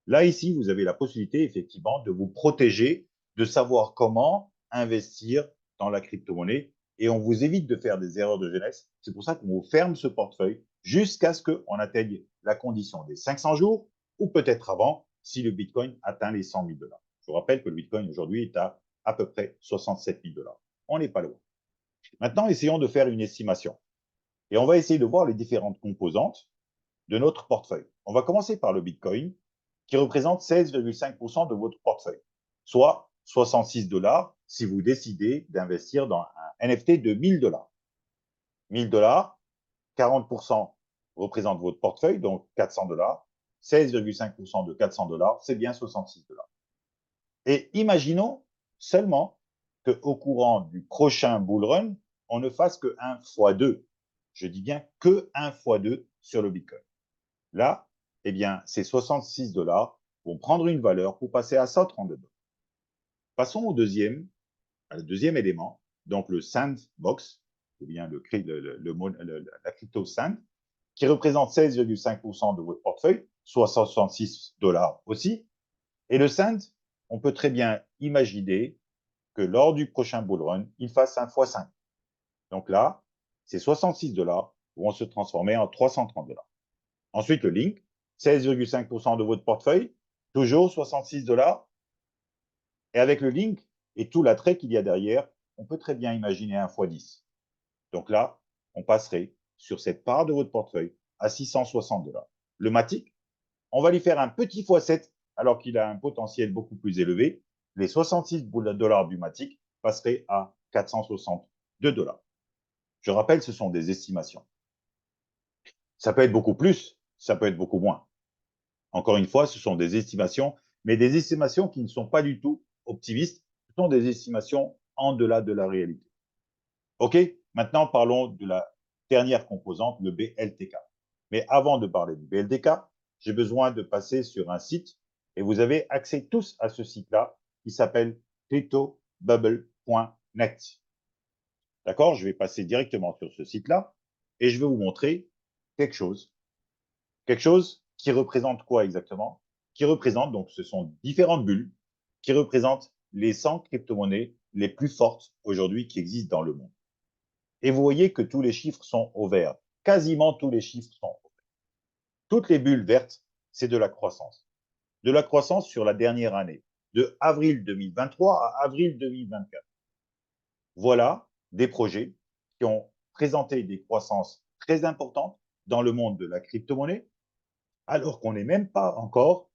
Là, ici, vous avez la possibilité, effectivement, de vous protéger, de savoir comment investir dans la crypto-monnaie et on vous évite de faire des erreurs de jeunesse. C'est pour ça qu'on vous ferme ce portefeuille jusqu'à ce qu'on atteigne la condition des 500 jours ou peut-être avant si le Bitcoin atteint les 100 000 $. Je vous rappelle que le Bitcoin aujourd'hui est à peu près 67 000 $. On n'est pas loin. Maintenant, essayons de faire une estimation. Et on va essayer de voir les différentes composantes de notre portefeuille. On va commencer par le Bitcoin, qui représente 16,5% de votre portefeuille, soit 66 $ si vous décidez d'investir dans un NFT de 1000 $. 1000 $, 40% représente votre portefeuille, donc 400 $. 16,5% de 400 $, c'est bien 66 $. Et imaginons seulement qu'au courant du prochain bull run, on ne fasse que 1 fois 2. Je dis bien que 1 fois 2 sur le Bitcoin. Là, eh bien, ces 66 $ vont prendre une valeur pour passer à 132 $. Passons au le deuxième élément, donc le Sandbox, ou bien la crypto Sand, qui représente 16,5% de votre portefeuille, soit 66 $ aussi. Et le Sand, on peut très bien imaginer que lors du prochain bull run, il fasse 1 x 5. Donc là, ces 66 $ vont se transformer en 330 $. Ensuite, le Link, 16,5% de votre portefeuille, toujours 66 $. Et avec le Link et tout l'attrait qu'il y a derrière, on peut très bien imaginer 1 x 10. Donc là, on passerait sur cette part de votre portefeuille à 660 $. Le Matic, on va lui faire un petit x 7 alors qu'il a un potentiel beaucoup plus élevé. Les 66 $ du Matic passeraient à 462 $. Je rappelle, ce sont des estimations. Ça peut être beaucoup plus, ça peut être beaucoup moins. Encore une fois, ce sont des estimations, mais des estimations qui ne sont pas du tout optimistes. Ce sont des estimations en delà de la réalité. OK? Maintenant, parlons de la dernière composante, le BLTK. Mais avant de parler du BLTK, j'ai besoin de passer sur un site et vous avez accès tous à ce site-là qui s'appelle cryptobubble.net. D'accord? Je vais passer directement sur ce site-là et je vais vous montrer quelque chose quelque chose qui représente quoi exactement? Qui représente, donc ce sont différentes bulles, qui représentent les 100 crypto-monnaies les plus fortes aujourd'hui qui existent dans le monde. Et vous voyez que tous les chiffres sont au vert. Quasiment tous les chiffres sont au vert. Toutes les bulles vertes, c'est de la croissance. De la croissance sur la dernière année, de avril 2023 à avril 2024. Voilà des projets qui ont présenté des croissances très importantes dans le monde de la crypto-monnaie, alors qu'on n'est même pas encore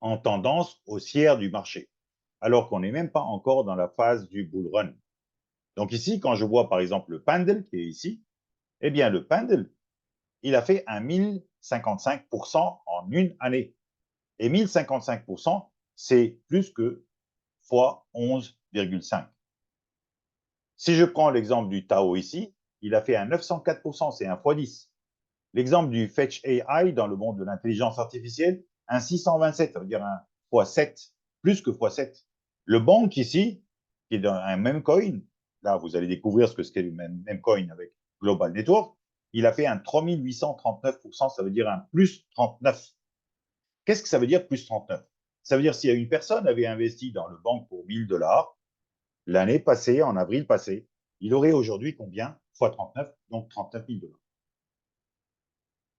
en tendance haussière du marché, alors qu'on n'est même pas encore dans la phase du bull run. Donc ici, quand je vois par exemple le Pendle qui est ici, eh bien le Pendle, il a fait un 1055% en une année. Et 1055%, c'est plus que fois 11,5. Si je prends l'exemple du Tao ici, il a fait un 904%, c'est un x 10. L'exemple du Fetch AI dans le monde de l'intelligence artificielle, un 627, ça veut dire un x 7, plus que x 7. Le Bank ici, qui est dans un même coin, là vous allez découvrir ce que c'est le même coin avec Global Network, il a fait un 3839%, ça veut dire un plus 39. Qu'est-ce que ça veut dire plus 39? Ça veut dire si une personne avait investi dans le Bank pour 1000 $ l'année passée, en avril passé, il aurait aujourd'hui combien? Fois 39, donc 39 000 $.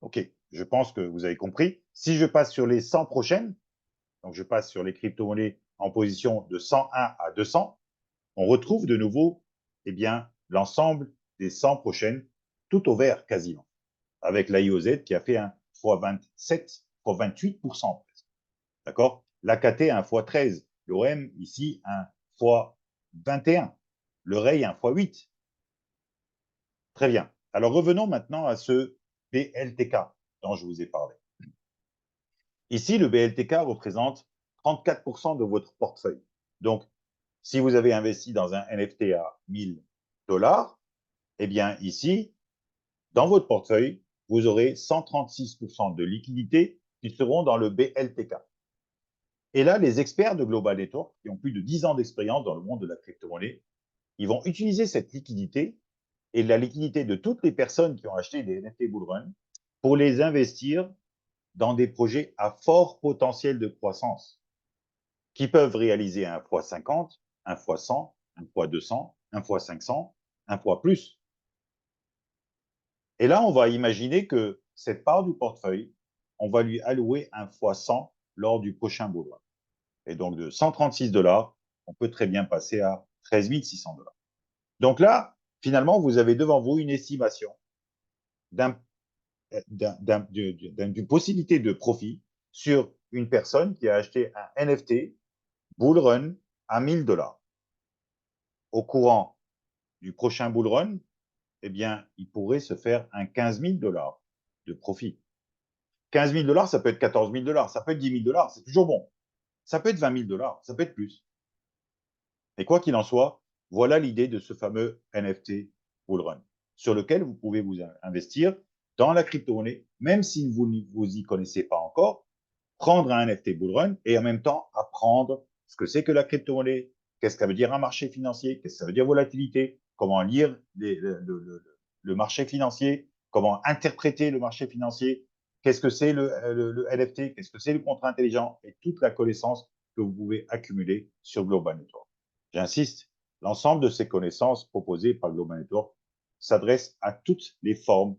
OK, je pense que vous avez compris. Si je passe sur les 100 prochaines, donc je passe sur les crypto-monnaies en position de 101 à 200, on retrouve de nouveau eh bien, l'ensemble des 100 prochaines, tout au vert quasiment, avec l'IOZ qui a fait un x 27, x 28%. D'accord? L'AKT un x 13, l'OM ici un x 21, le REI un x 8. Très bien. Alors revenons maintenant à ce BLTK dont je vous ai parlé. Ici, le BLTK représente 34% de votre portefeuille. Donc, si vous avez investi dans un NFT à 1000 $, eh bien ici, dans votre portefeuille, vous aurez 136% de liquidités qui seront dans le BLTK. Et là, les experts de Global Network, qui ont plus de 10 ans d'expérience dans le monde de la crypto-monnaie, ils vont utiliser cette liquidité et la liquidité de toutes les personnes qui ont acheté des NFT Bullrun pour les investir dans des projets à fort potentiel de croissance qui peuvent réaliser un x 50, un x 100, un x 200, un x 500, un x plus. Et là, on va imaginer que cette part du portefeuille, on va lui allouer un x 100 lors du prochain bull run. Et donc, de 136 $, on peut très bien passer à 13 600 $. Donc là, finalement, vous avez devant vous une estimation d'une possibilité de profit sur une personne qui a acheté un NFT bull run à 1000 $. Au courant du prochain bull run, eh bien, il pourrait se faire un 15 000 $ de profit. 15 000 $, ça peut être 14 000 $, ça peut être 10 000 $, c'est toujours bon. Ça peut être 20 000 $, ça peut être plus. Et quoi qu'il en soit, voilà l'idée de ce fameux NFT bull run, sur lequel vous pouvez vous investir dans la crypto-monnaie, même si vous ne vous y connaissez pas encore, prendre un NFT bull run et en même temps apprendre ce que c'est que la crypto-monnaie, qu'est-ce que ça veut dire un marché financier, qu'est-ce que ça veut dire volatilité, comment lire le marché financier, comment interpréter le marché financier, qu'est-ce que c'est le NFT, qu'est-ce que c'est le contrat intelligent et toute la connaissance que vous pouvez accumuler sur Global Network. J'insiste, l'ensemble de ces connaissances proposées par Global Network s'adresse à toutes les formes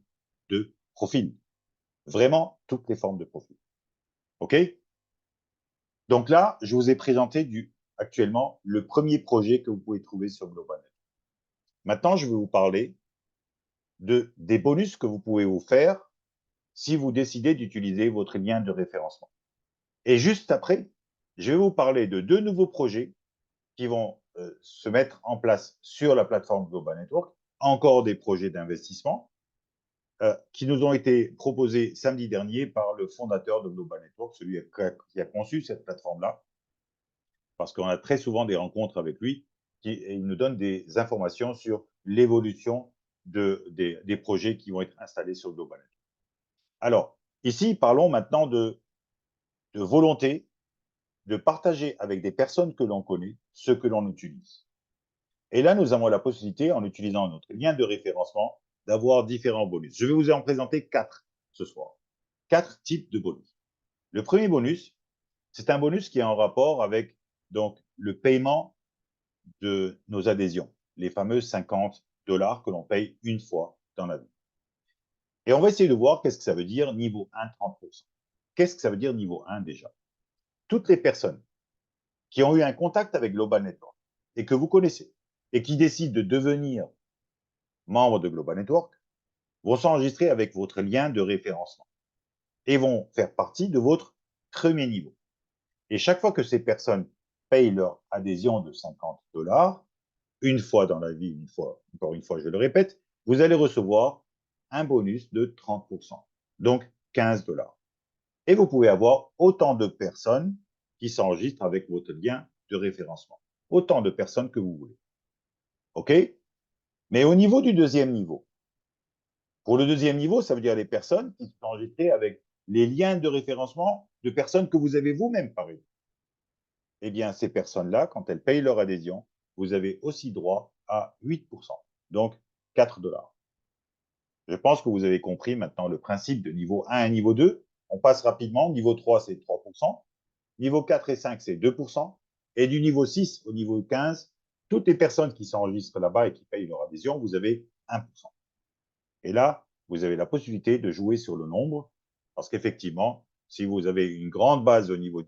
de profil. Vraiment toutes les formes de profil. OK? Donc là, je vous ai présenté actuellement le premier projet que vous pouvez trouver sur Global Network. Maintenant, je vais vous parler des bonus que vous pouvez vous faire si vous décidez d'utiliser votre lien de référencement. Et juste après, je vais vous parler de 2 nouveaux projets qui vont se mettre en place sur la plateforme Global Network, encore des projets d'investissement qui nous ont été proposés samedi dernier par le fondateur de Global Network, celui qui a conçu cette plateforme-là, parce qu'on a très souvent des rencontres avec lui et il nous donne des informations sur l'évolution des projets qui vont être installés sur Global Network. Alors, ici, parlons maintenant de volonté de partager avec des personnes que l'on connaît ce que l'on utilise. Et là, nous avons la possibilité, en utilisant notre lien de référencement, d'avoir différents bonus. Je vais vous en présenter 4 ce soir. 4 types de bonus. Le premier bonus, c'est un bonus qui est en rapport avec donc, le paiement de nos adhésions, les fameux 50 $ que l'on paye une fois dans la vie. Et on va essayer de voir qu'est-ce que ça veut dire niveau 1, 30%. Qu'est-ce que ça veut dire niveau 1 déjà? Toutes les personnes qui ont eu un contact avec Global Network et que vous connaissez et qui décident de devenir membres de Global Network vont s'enregistrer avec votre lien de référencement et vont faire partie de votre premier niveau. Et chaque fois que ces personnes payent leur adhésion de 50 $, une fois dans la vie, une fois, encore une fois, je le répète, vous allez recevoir un bonus de 30%, donc 15 $. Et vous pouvez avoir autant de personnes qui s'enregistrent avec votre lien de référencement. Autant de personnes que vous voulez. OK? Mais au niveau du deuxième niveau, pour le deuxième niveau, ça veut dire les personnes qui sont enregistrées avec les liens de référencement de personnes que vous avez vous-même parlé. Eh bien, ces personnes-là, quand elles payent leur adhésion, vous avez aussi droit à 8%, donc 4 $. Je pense que vous avez compris maintenant le principe de niveau 1 à niveau 2. On passe rapidement. Niveau 3, c'est 3%. Niveau 4 et 5, c'est 2%. Et du niveau 6 au niveau 15, toutes les personnes qui s'enregistrent là-bas et qui payent leur adhésion, vous avez 1%. Et là, vous avez la possibilité de jouer sur le nombre, parce qu'effectivement, si vous avez une grande base au niveau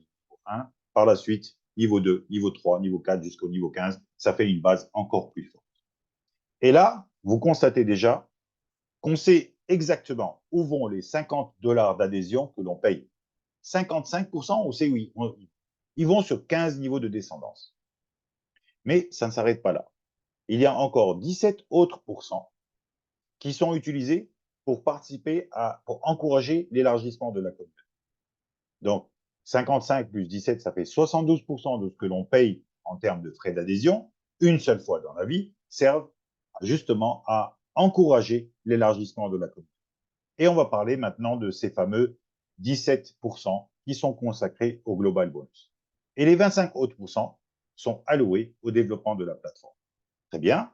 1, par la suite, niveau 2, niveau 3, niveau 4 jusqu'au niveau 15, ça fait une base encore plus forte. Et là, vous constatez déjà qu'on sait exactement où vont les 50 $ d'adhésion que l'on paye. 55%, on sait oui, ils vont sur 15 niveaux de descendance. Mais ça ne s'arrête pas là. Il y a encore 17 autres pourcents qui sont utilisés pour participer pour encourager l'élargissement de la communauté. Donc, 55 plus 17, ça fait 72% de ce que l'on paye en termes de frais d'adhésion, une seule fois dans la vie, servent justement à encourager l'élargissement de la communauté. Et on va parler maintenant de ces fameux 17% qui sont consacrés au Global Bonus. Et les 25 autres pourcents sont alloués au développement de la plateforme. Très bien.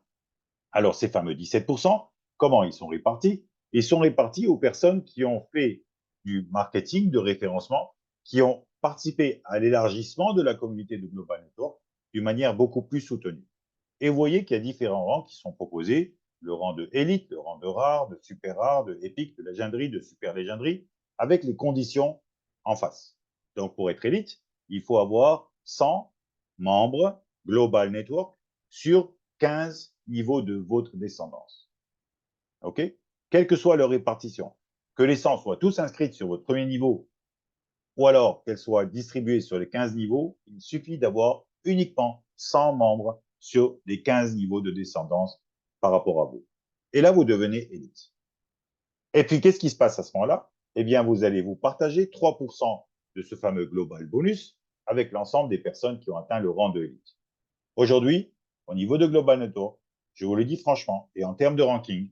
Alors, ces fameux 17%, comment ils sont répartis? Ils sont répartis aux personnes qui ont fait du marketing, de référencement, qui ont participé à l'élargissement de la communauté de Global Network d'une manière beaucoup plus soutenue. Et vous voyez qu'il y a différents rangs qui sont proposés, le rang de élite, le rang de rare, de super rare, de épique, de légenderie, de super légenderie, avec les conditions en face. Donc, pour être élite, il faut avoir 100 membres Global Network sur 15 niveaux de votre descendance. OK? Quelle que soit leur répartition. Que les 100 soient tous inscrits sur votre premier niveau ou alors qu'elles soient distribuées sur les 15 niveaux, il suffit d'avoir uniquement 100 membres sur les 15 niveaux de descendance par rapport à vous. Et là, vous devenez élite. Et puis, qu'est-ce qui se passe à ce moment-là? Eh bien, vous allez vous partager 3% de ce fameux global bonus avec l'ensemble des personnes qui ont atteint le rang de élite. Aujourd'hui, au niveau de Global Network, je vous le dis franchement, et en termes de ranking,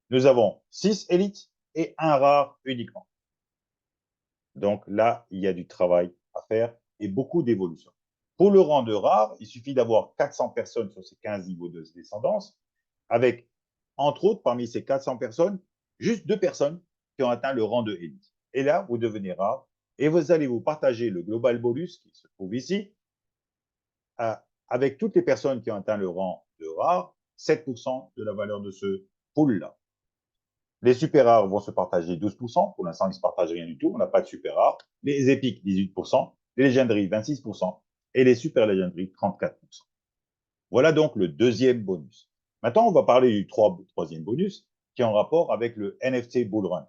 nous avons 6 élites et un rare uniquement. Donc là, il y a du travail à faire et beaucoup d'évolution. Pour le rang de rare, il suffit d'avoir 400 personnes sur ces 15 niveaux de descendance, avec, entre autres, parmi ces 400 personnes, juste 2 personnes qui ont atteint le rang de élite. Et là, vous devenez rare et vous allez vous partager le global bonus qui se trouve ici, avec toutes les personnes qui ont atteint le rang de rare, 7% de la valeur de ce pool-là. Les super rares vont se partager 12%. Pour l'instant, ils ne se partagent rien du tout. On n'a pas de super rares. Les épiques, 18%. Les légenderies, 26%. Et les super légenderies, 34%. Voilà donc le deuxième bonus. Maintenant, on va parler du troisième bonus qui est en rapport avec le NFT Bull Run.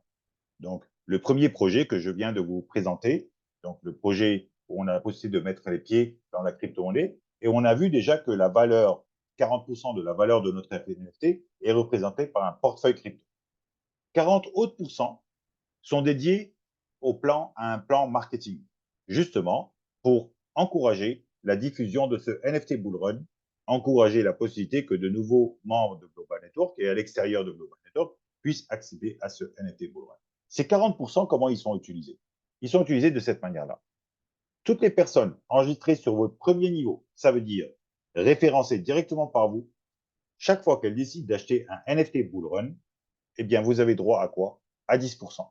Donc, le premier projet que je viens de vous présenter, donc le projet où on a la possibilité de mettre les pieds dans la crypto-monnaie, et on a vu déjà que la valeur, 40% de la valeur de notre NFT est représentée par un portefeuille crypto. 40 autres pourcents sont dédiés à un plan marketing, justement pour encourager la diffusion de ce NFT Bull Run, encourager la possibilité que de nouveaux membres de Global Network et à l'extérieur de Global Network puissent accéder à ce NFT Bull Run. Ces 40%, comment ils sont utilisés? Ils sont utilisés de cette manière-là. Toutes les personnes enregistrées sur votre premier niveau, ça veut dire référencées directement par vous, chaque fois qu'elles décident d'acheter un NFT Bull Run, eh bien, vous avez droit à quoi? À 10%.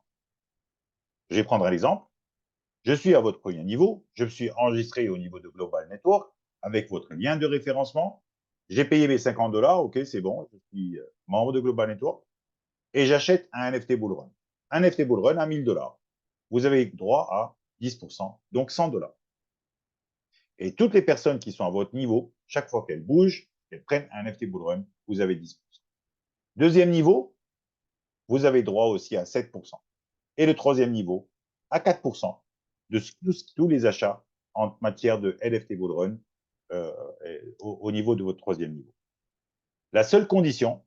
Je vais prendre un exemple. Je suis à votre premier niveau, je me suis enregistré au niveau de Global Network avec votre lien de référencement. J'ai payé mes 50 $, ok, c'est bon, je suis membre de Global Network et j'achète un NFT Bullrun. Un NFT Bullrun à 1000 $. Vous avez droit à 10%, donc 100 $. Et toutes les personnes qui sont à votre niveau, chaque fois qu'elles bougent, qu'elles prennent un NFT Bullrun, vous avez 10%. Deuxième niveau, vous avez droit aussi à 7%. Et le troisième niveau, à 4% de tous les achats en matière de NFT Bullrun au niveau de votre troisième niveau. La seule condition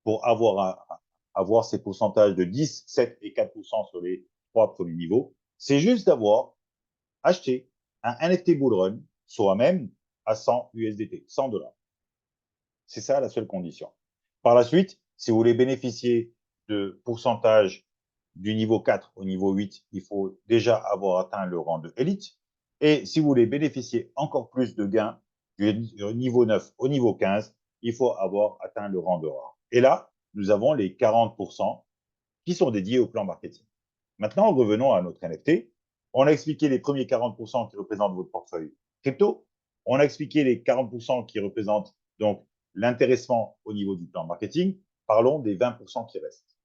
pour avoir ces pourcentages de 10, 7 et 4% sur les trois premiers niveaux, c'est juste d'avoir acheté un NFT Bullrun soi-même à 100 USDT, 100 $. C'est ça la seule condition. Par la suite, si vous voulez bénéficier de pourcentage du niveau 4 au niveau 8, il faut déjà avoir atteint le rang de élite. Et si vous voulez bénéficier encore plus de gains du niveau 9 au niveau 15, il faut avoir atteint le rang de rare. Et là, nous avons les 40% qui sont dédiés au plan marketing. Maintenant, revenons à notre NFT. On a expliqué les premiers 40% qui représentent votre portefeuille crypto. On a expliqué les 40% qui représentent donc l'intéressement au niveau du plan marketing. Parlons des 20% qui restent.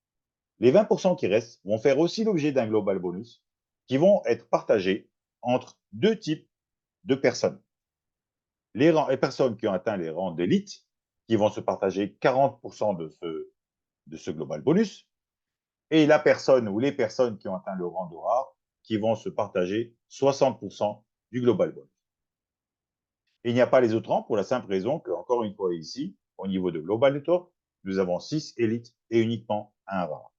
Les 20% qui restent vont faire aussi l'objet d'un global bonus qui vont être partagés entre deux types de personnes. Les personnes qui ont atteint les rangs d'élite, qui vont se partager 40% de ce global bonus, et la personne ou les personnes qui ont atteint le rang de rare, qui vont se partager 60% du global bonus. Et il n'y a pas les autres rangs pour la simple raison que, encore une fois ici, au niveau de Global Network, nous avons 6 élites et uniquement un rare.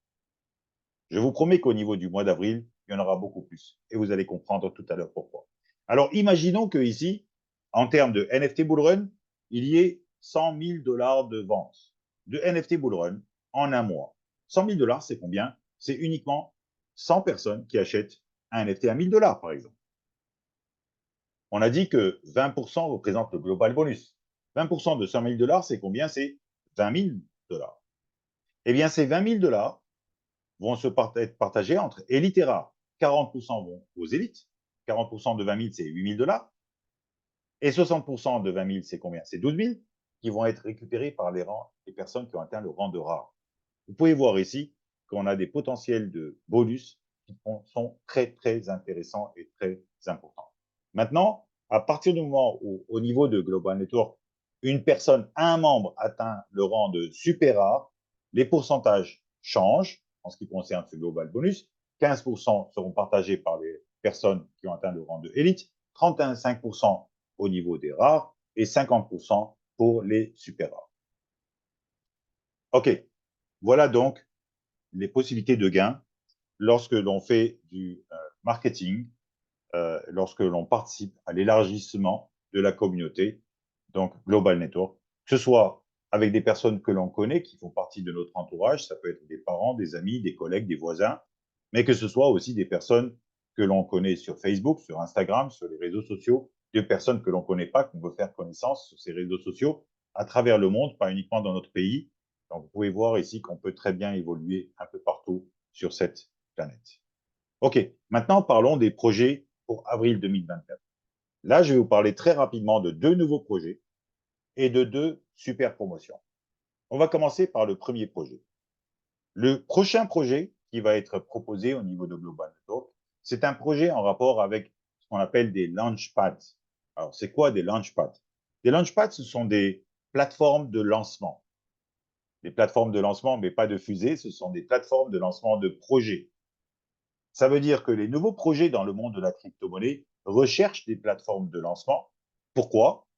Je vous promets qu'au niveau du mois d'avril, il y en aura beaucoup plus. Et vous allez comprendre tout à l'heure pourquoi. Alors, imaginons que ici, en termes de NFT Bullrun, il y ait 100 000 $ de vente de NFT Bullrun en un mois. 100 000 $, c'est combien? C'est uniquement 100 personnes qui achètent un NFT à 1000 $, par exemple. On a dit que 20% représente le global bonus. 20% de 100 000 $, c'est combien? C'est 20 000 $. Eh bien, ces 20 000 $ vont être partagés entre élites et rares. 40% vont aux élites. 40% de 20 000, c'est 8 000 $. Et 60% de 20 000, c'est combien? C'est 12 000 qui vont être récupérés par les personnes qui ont atteint le rang de rare. Vous pouvez voir ici qu'on a des potentiels de bonus qui sont très, très intéressants et très importants. Maintenant, à partir du moment où, au niveau de Global Network, une personne, un membre atteint le rang de super rare, les pourcentages changent en ce qui concerne ce Global Bonus. 15% seront partagés par les personnes qui ont atteint le rang de élite, 35% au niveau des rares et 50% pour les super rares. OK, voilà donc les possibilités de gain lorsque l'on fait du marketing, lorsque l'on participe à l'élargissement de la communauté, donc Global Network, que ce soit avec des personnes que l'on connaît, qui font partie de notre entourage, ça peut être des parents, des amis, des collègues, des voisins, mais que ce soit aussi des personnes que l'on connaît sur Facebook, sur Instagram, sur les réseaux sociaux, des personnes que l'on ne connaît pas, qu'on veut faire connaissance sur ces réseaux sociaux à travers le monde, pas uniquement dans notre pays. Donc, vous pouvez voir ici qu'on peut très bien évoluer un peu partout sur cette planète. OK, maintenant parlons des projets pour avril 2024. Là, je vais vous parler très rapidement de deux nouveaux projets et de deux super promotions. On va commencer par le premier projet. Le prochain projet qui va être proposé au niveau de Global Network, c'est un projet en rapport avec ce qu'on appelle des launchpads. Alors, c'est quoi des launchpads? Des launchpads, ce sont des plateformes de lancement. Des plateformes de lancement, mais pas de fusée, ce sont des plateformes de lancement de projets. Ça veut dire que les nouveaux projets dans le monde de la crypto-monnaie recherchent des plateformes de lancement. Pourquoi?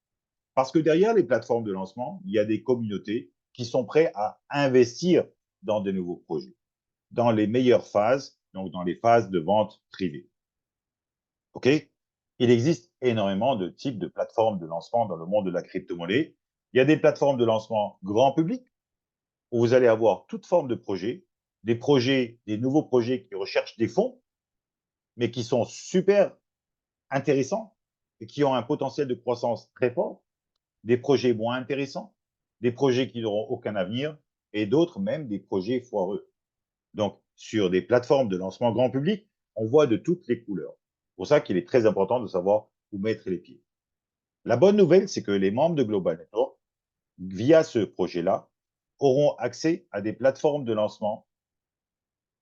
Parce que derrière les plateformes de lancement, il y a des communautés qui sont prêtes à investir dans de nouveaux projets, dans les meilleures phases, donc dans les phases de vente privée. OK? Il existe énormément de types de plateformes de lancement dans le monde de la crypto-monnaie. Il y a des plateformes de lancement grand public où vous allez avoir toute forme de projets, des nouveaux projets qui recherchent des fonds, mais qui sont super intéressants et qui ont un potentiel de croissance très fort, des projets moins intéressants, des projets qui n'auront aucun avenir et d'autres même des projets foireux. Donc, sur des plateformes de lancement grand public, On voit de toutes les couleurs. C'est pour ça qu'il est très important de savoir où mettre les pieds. La bonne nouvelle, c'est que les membres de Global Network, via ce projet-là, auront accès à des plateformes de lancement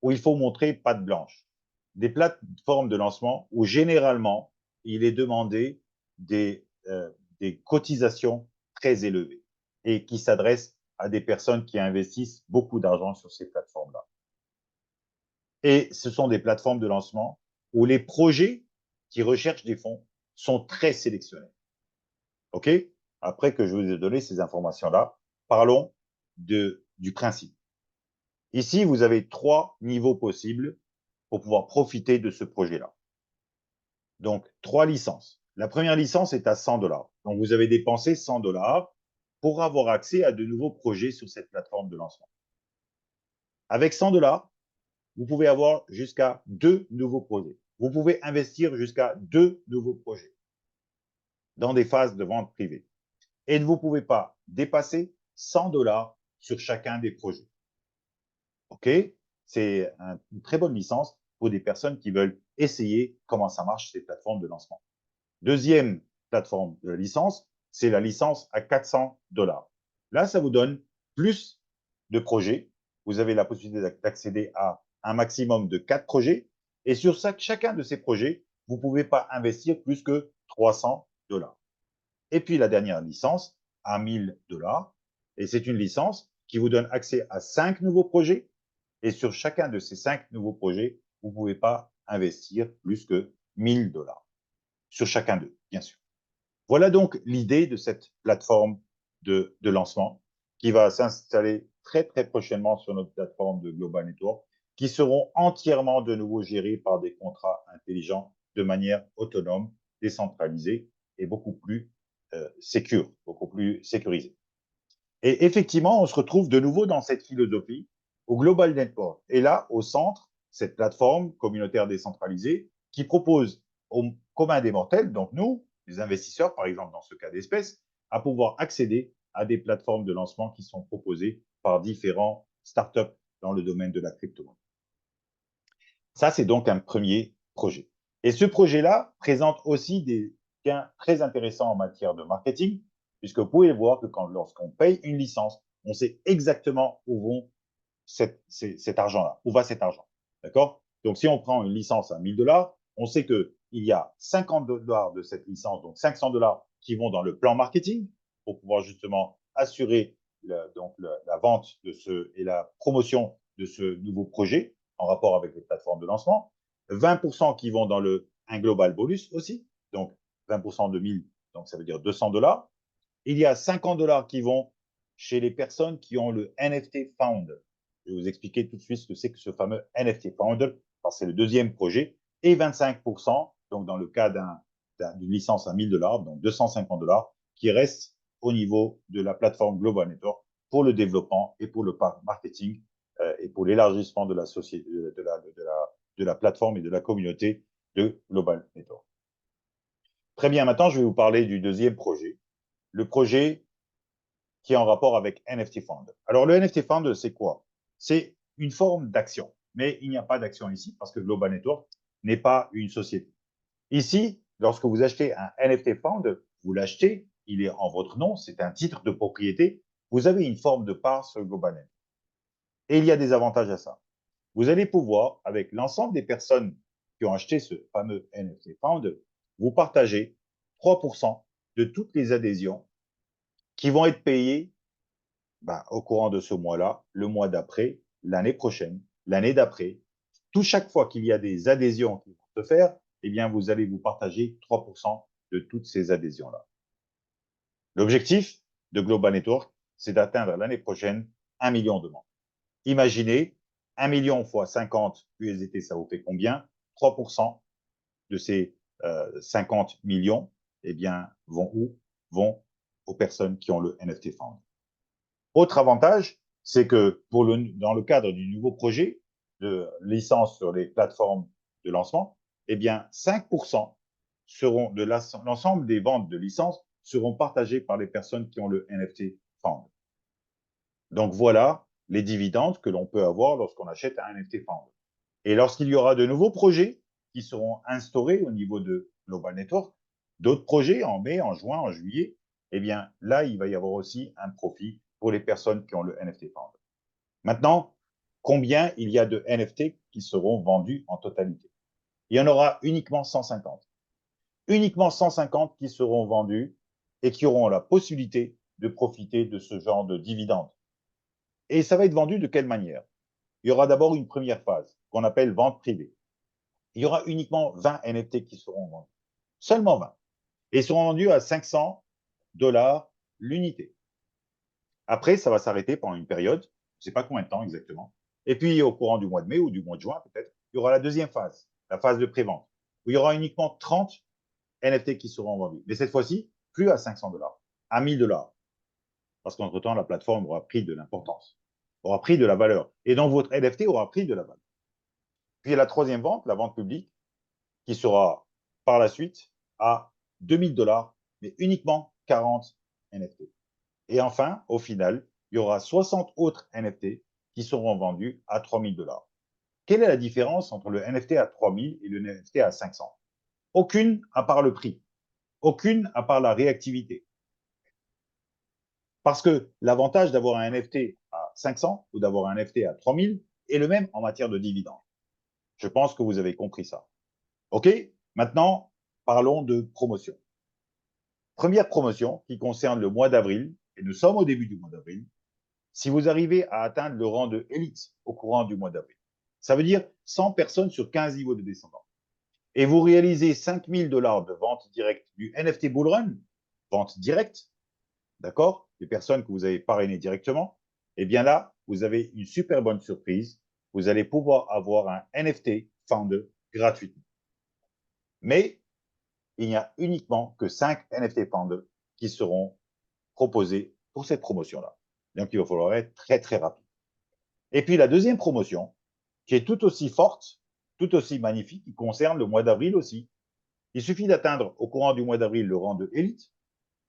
où il faut montrer patte blanche. Des plateformes de lancement où généralement, il est demandé des cotisations très élevées et qui s'adressent à des personnes qui investissent beaucoup d'argent sur ces plateformes-là. Et ce sont des plateformes de lancement où les projets qui recherchent des fonds sont très sélectionnés. OK? Après que je vous ai donné ces informations-là, parlons du principe. Ici, vous avez 3 niveaux possibles pour pouvoir profiter de ce projet-là. Donc, 3 licences. La première licence est à 100 $. Donc, vous avez dépensé 100 $ pour avoir accès à de nouveaux projets sur cette plateforme de lancement. Avec 100 $, vous pouvez avoir jusqu'à 2 nouveaux projets. Vous pouvez investir jusqu'à 2 nouveaux projets dans des phases de vente privée. Et vous ne pouvez pas dépasser 100 $ sur chacun des projets. OK? C'est une très bonne licence pour des personnes qui veulent essayer comment ça marche ces plateformes de lancement. Deuxième plateforme de licence, c'est la licence à 400 $. Là, ça vous donne plus de projets. Vous avez la possibilité d'accéder à un maximum de 4 projets. Et sur chacun de ces projets, vous ne pouvez pas investir plus que 300 $. Et puis la dernière licence à 1000 $. Et c'est une licence qui vous donne accès à 5 nouveaux projets. Et sur chacun de ces 5 nouveaux projets, vous ne pouvez pas investir plus que 1000 $. Sur chacun d'eux, bien sûr. Voilà donc l'idée de cette plateforme de lancement qui va s'installer très, très prochainement sur notre plateforme de Global Network, qui seront entièrement de nouveau gérés par des contrats intelligents de manière autonome, décentralisée et beaucoup plus sécure, beaucoup plus sécurisée. Et effectivement, on se retrouve de nouveau dans cette philosophie où Global Network est là, au centre, cette plateforme communautaire décentralisée qui propose au commun des mortels, donc nous, les investisseurs, par exemple, dans ce cas d'espèce, à pouvoir accéder à des plateformes de lancement qui sont proposées par différents startups dans le domaine de la crypto-monnaie. Ça, c'est donc un premier projet. Et ce projet-là présente aussi des gains très intéressants en matière de marketing, puisque vous pouvez voir que lorsqu'on paye une licence, on sait exactement où vont cet argent-là, où va cet argent. D'accord? Donc, si on prend une licence à 1000 $, on sait qu'il y a 50 $ de cette licence, donc 500 $ qui vont dans le plan marketing pour pouvoir justement assurer la vente et la promotion de ce nouveau projet en rapport avec les plateformes de lancement. 20% qui vont dans un global bonus aussi, donc 20% de 1000, donc ça veut dire 200 $. Il y a 50 $ qui vont chez les personnes qui ont le NFT Found. Je vais vous expliquer tout de suite ce que c'est que ce fameux NFT Found, parce que c'est le deuxième projet, et 25%, donc dans le cas d'une licence à 1000 $, donc 250 $, qui restent au niveau de la plateforme Global Network pour le développement et pour le marketing et pour l'élargissement de la société, de la plateforme et de la communauté de Global Network. Très bien, maintenant je vais vous parler du deuxième projet, le projet qui est en rapport avec NFT Fund. Alors, le NFT Fund, c'est quoi? C'est une forme d'action, mais il n'y a pas d'action ici parce que Global Network n'est pas une société. Ici, lorsque vous achetez un NFT Fund, vous l'achetez, il est en votre nom, c'est un titre de propriété, vous avez une forme de part sur Global Network. Et il y a des avantages à ça. Vous allez pouvoir, avec l'ensemble des personnes qui ont acheté ce fameux NFT Fund, vous partager 3% de toutes les adhésions qui vont être payées au courant de ce mois-là, le mois d'après, l'année prochaine, l'année d'après. Chaque fois qu'il y a des adhésions qui vont se faire, eh bien, vous allez vous partager 3% de toutes ces adhésions-là. L'objectif de Global Network, c'est d'atteindre l'année prochaine 1 million de membres. Imaginez, 1 million fois 50 USDT, ça vous fait combien? 3% de ces 50 millions, eh bien, vont où? Vont aux personnes qui ont le NFT Fund. Autre avantage, c'est que dans le cadre du nouveau projet de licence sur les plateformes de lancement, eh bien, 5% de l'ensemble des ventes de licences seront partagées par les personnes qui ont le NFT Fund. Donc, voilà les dividendes que l'on peut avoir lorsqu'on achète un NFT Fund. Et lorsqu'il y aura de nouveaux projets qui seront instaurés au niveau de Global Network, d'autres projets en mai, en juin, en juillet, eh bien là, il va y avoir aussi un profit pour les personnes qui ont le NFT Fund. Maintenant, combien il y a de NFT qui seront vendus en totalité? Il y en aura uniquement 150. Uniquement 150 qui seront vendus et qui auront la possibilité de profiter de ce genre de dividendes. Et ça va être vendu de quelle manière? Il y aura d'abord une première phase qu'on appelle vente privée. Il y aura uniquement 20 NFT qui seront vendus. Seulement 20. Et ils seront vendus à 500 $ l'unité. Après, ça va s'arrêter pendant une période, je ne sais pas combien de temps exactement. Et puis, au courant du mois de mai ou du mois de juin, peut-être, il y aura la deuxième phase, la phase de prévente, où il y aura uniquement 30 NFT qui seront vendus. Mais cette fois-ci, plus à 500 $, à 1000 $. Parce qu'entre-temps, la plateforme aura pris de l'importance, aura pris de la valeur. Et donc, votre NFT aura pris de la valeur. Puis, la troisième vente, la vente publique, qui sera par la suite à 2000 $, mais uniquement 40 NFT. Et enfin, au final, il y aura 60 autres NFT qui seront vendus à 3000 $. Quelle est la différence entre le NFT à 3000 et le NFT à 500? Aucune à part le prix. Aucune à part la réactivité. Parce que l'avantage d'avoir un NFT à 500 ou d'avoir un NFT à 3000 est le même en matière de dividendes. Je pense que vous avez compris ça. OK? Maintenant, parlons de promotion. Première promotion qui concerne le mois d'avril, et nous sommes au début du mois d'avril. Si vous arrivez à atteindre le rang de élite au courant du mois d'avril, ça veut dire 100 personnes sur 15 niveaux de descendants, et vous réalisez 5000 $ de vente directe du NFT Bull Run, vente directe, d'accord, des personnes que vous avez parrainées directement, eh bien là, vous avez une super bonne surprise. Vous allez pouvoir avoir un NFT Founder gratuitement. Mais il n'y a uniquement que 5 NFT Founder qui seront proposés pour cette promotion-là. Donc, il va falloir être très, très rapide. Et puis, la deuxième promotion, qui est tout aussi forte, tout aussi magnifique, qui concerne le mois d'avril aussi. Il suffit d'atteindre au courant du mois d'avril le rang de élite,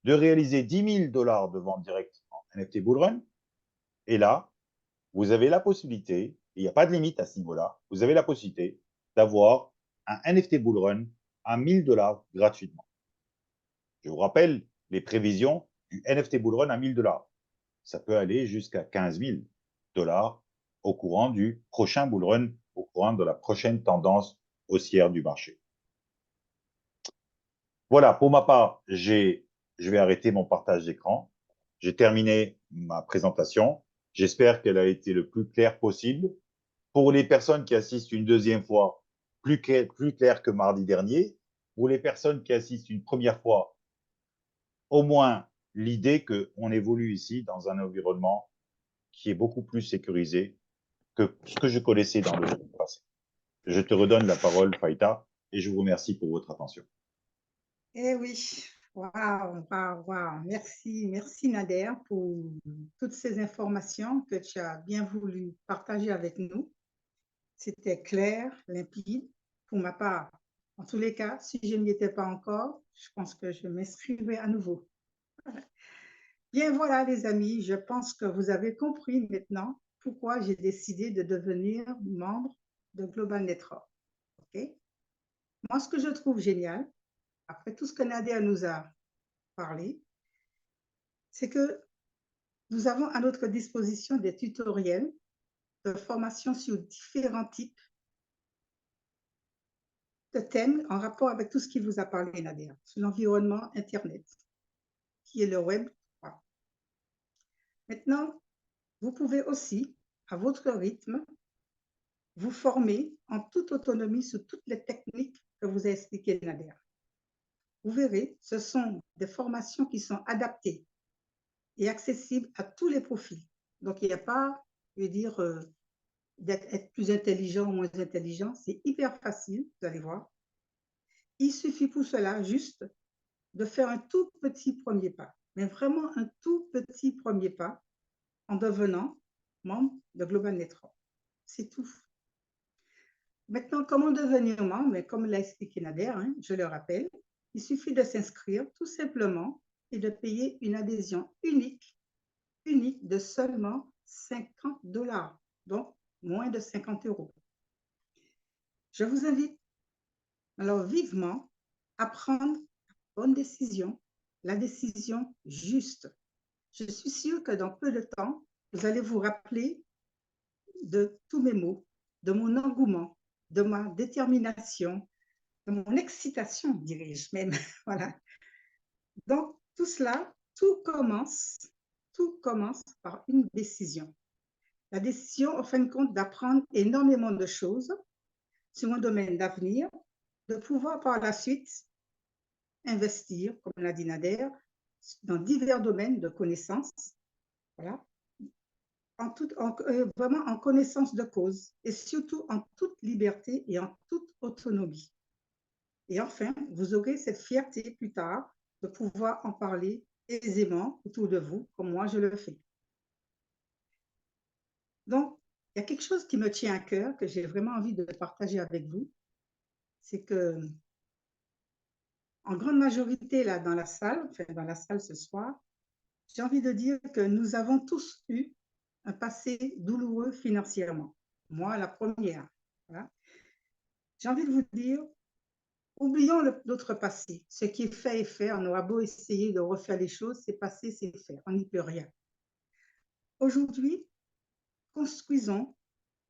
de réaliser 10 000 $ de vente directe en NFT Bull Run. Et là, vous avez la possibilité, il n'y a pas de limite à ce niveau-là, vous avez la possibilité d'avoir un NFT Bull Run à 1000 $ gratuitement. Je vous rappelle les prévisions du NFT Bull Run à 1000 $. Ça peut aller jusqu'à 15 000 $ au courant du prochain bull run, au courant de la prochaine tendance haussière du marché. Voilà, pour ma part, je vais arrêter mon partage d'écran. J'ai terminé ma présentation. J'espère qu'elle a été le plus claire possible. Pour les personnes qui assistent une deuxième fois, plus clair que mardi dernier. Pour les personnes qui assistent une première fois, au moins l'idée qu'on évolue ici dans un environnement qui est beaucoup plus sécurisé que ce que je connaissais dans le passé. Je te redonne la parole, Faïta, et je vous remercie pour votre attention. Eh oui, waouh, waouh, waouh. Merci, merci Nader pour toutes ces informations que tu as bien voulu partager avec nous. C'était clair, limpide. Pour ma part, en tous les cas, si je n'y étais pas encore, je pense que je m'inscrirai à nouveau. Bien voilà, les amis, je pense que vous avez compris maintenant pourquoi j'ai décidé de devenir membre de Global Network. Okay? Moi, ce que je trouve génial, après tout ce que Nadia nous a parlé, c'est que nous avons à notre disposition des tutoriels de formation sur différents types de thèmes en rapport avec tout ce qui vous a parlé, Nadia, sur l'environnement Internet, qui est le Web 3. Maintenant, vous pouvez aussi, à votre rythme, vous former en toute autonomie sur toutes les techniques que vous a expliquées, Nadia. Vous verrez, ce sont des formations qui sont adaptées et accessibles à tous les profils. Donc, il n'y a pas, je veux dire, d'être plus intelligent ou moins intelligent. C'est hyper facile, vous allez voir. Il suffit pour cela juste de faire un tout petit premier pas, mais vraiment un tout petit premier pas en devenant membre de Global Network. C'est tout. Maintenant, comment devenir membre? Mais comme l'a expliqué Nader, je le rappelle, il suffit de s'inscrire tout simplement et de payer une adhésion unique de seulement 50 $, donc moins de 50 €. Je vous invite Alors, vivement, apprendre la bonne décision, la décision juste. Je suis sûre que dans peu de temps, vous allez vous rappeler de tous mes mots, de mon engouement, de ma détermination, de mon excitation, dirais-je même. Voilà. Donc, tout cela, tout commence par une décision. La décision, en fin de compte, d'apprendre énormément de choses sur un domaine d'avenir, de pouvoir par la suite investir, comme l'a dit Nader, dans divers domaines de connaissances, voilà, vraiment en connaissance de cause et surtout en toute liberté et en toute autonomie. Et enfin, vous aurez cette fierté plus tard de pouvoir en parler aisément autour de vous, comme moi je le fais. Donc, il y a quelque chose qui me tient à cœur, que j'ai vraiment envie de partager avec vous, c'est que en grande majorité, là, dans la salle, enfin, dans la salle ce soir, j'ai envie de dire que nous avons tous eu un passé douloureux financièrement. Moi, la première. Voilà. J'ai envie de vous dire, oublions notre passé. Ce qui est fait. On aura beau essayer de refaire les choses, c'est passé, c'est fait. On n'y peut rien. Aujourd'hui, construisons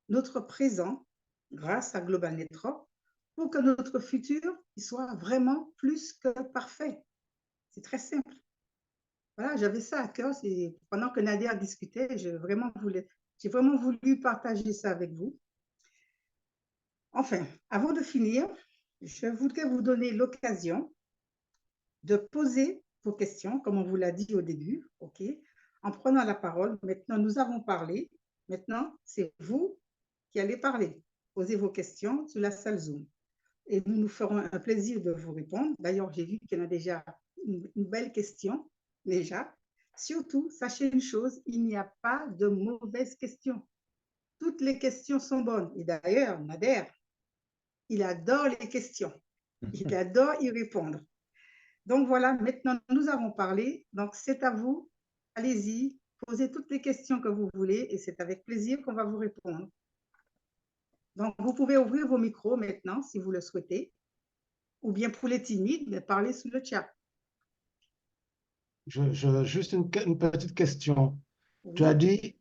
notre présent grâce à Global Network pour que notre futur soit vraiment plus que parfait. C'est très simple. Voilà, j'avais ça à cœur. Pendant que Nadia discutait, j'ai vraiment voulu partager ça avec vous. Enfin, avant de finir, je voudrais vous donner l'occasion de poser vos questions, comme on vous l'a dit au début, OK, en prenant la parole. Maintenant, nous avons parlé. Maintenant, c'est vous qui allez parler. Posez vos questions sur la salle Zoom. Et nous nous ferons un plaisir de vous répondre. D'ailleurs, j'ai vu qu'il y en a déjà une belle question, déjà. Surtout, sachez une chose, il n'y a pas de mauvaises questions. Toutes les questions sont bonnes. Et d'ailleurs, Nader, il adore les questions. Il adore y répondre. Donc voilà, maintenant nous avons parlé. Donc c'est à vous. Allez-y, posez toutes les questions que vous voulez et c'est avec plaisir qu'on va vous répondre. Donc vous pouvez ouvrir vos micros maintenant si vous le souhaitez. Ou bien pour les timides, parlez sous le chat. Juste une petite question. Tu as Oui, dit,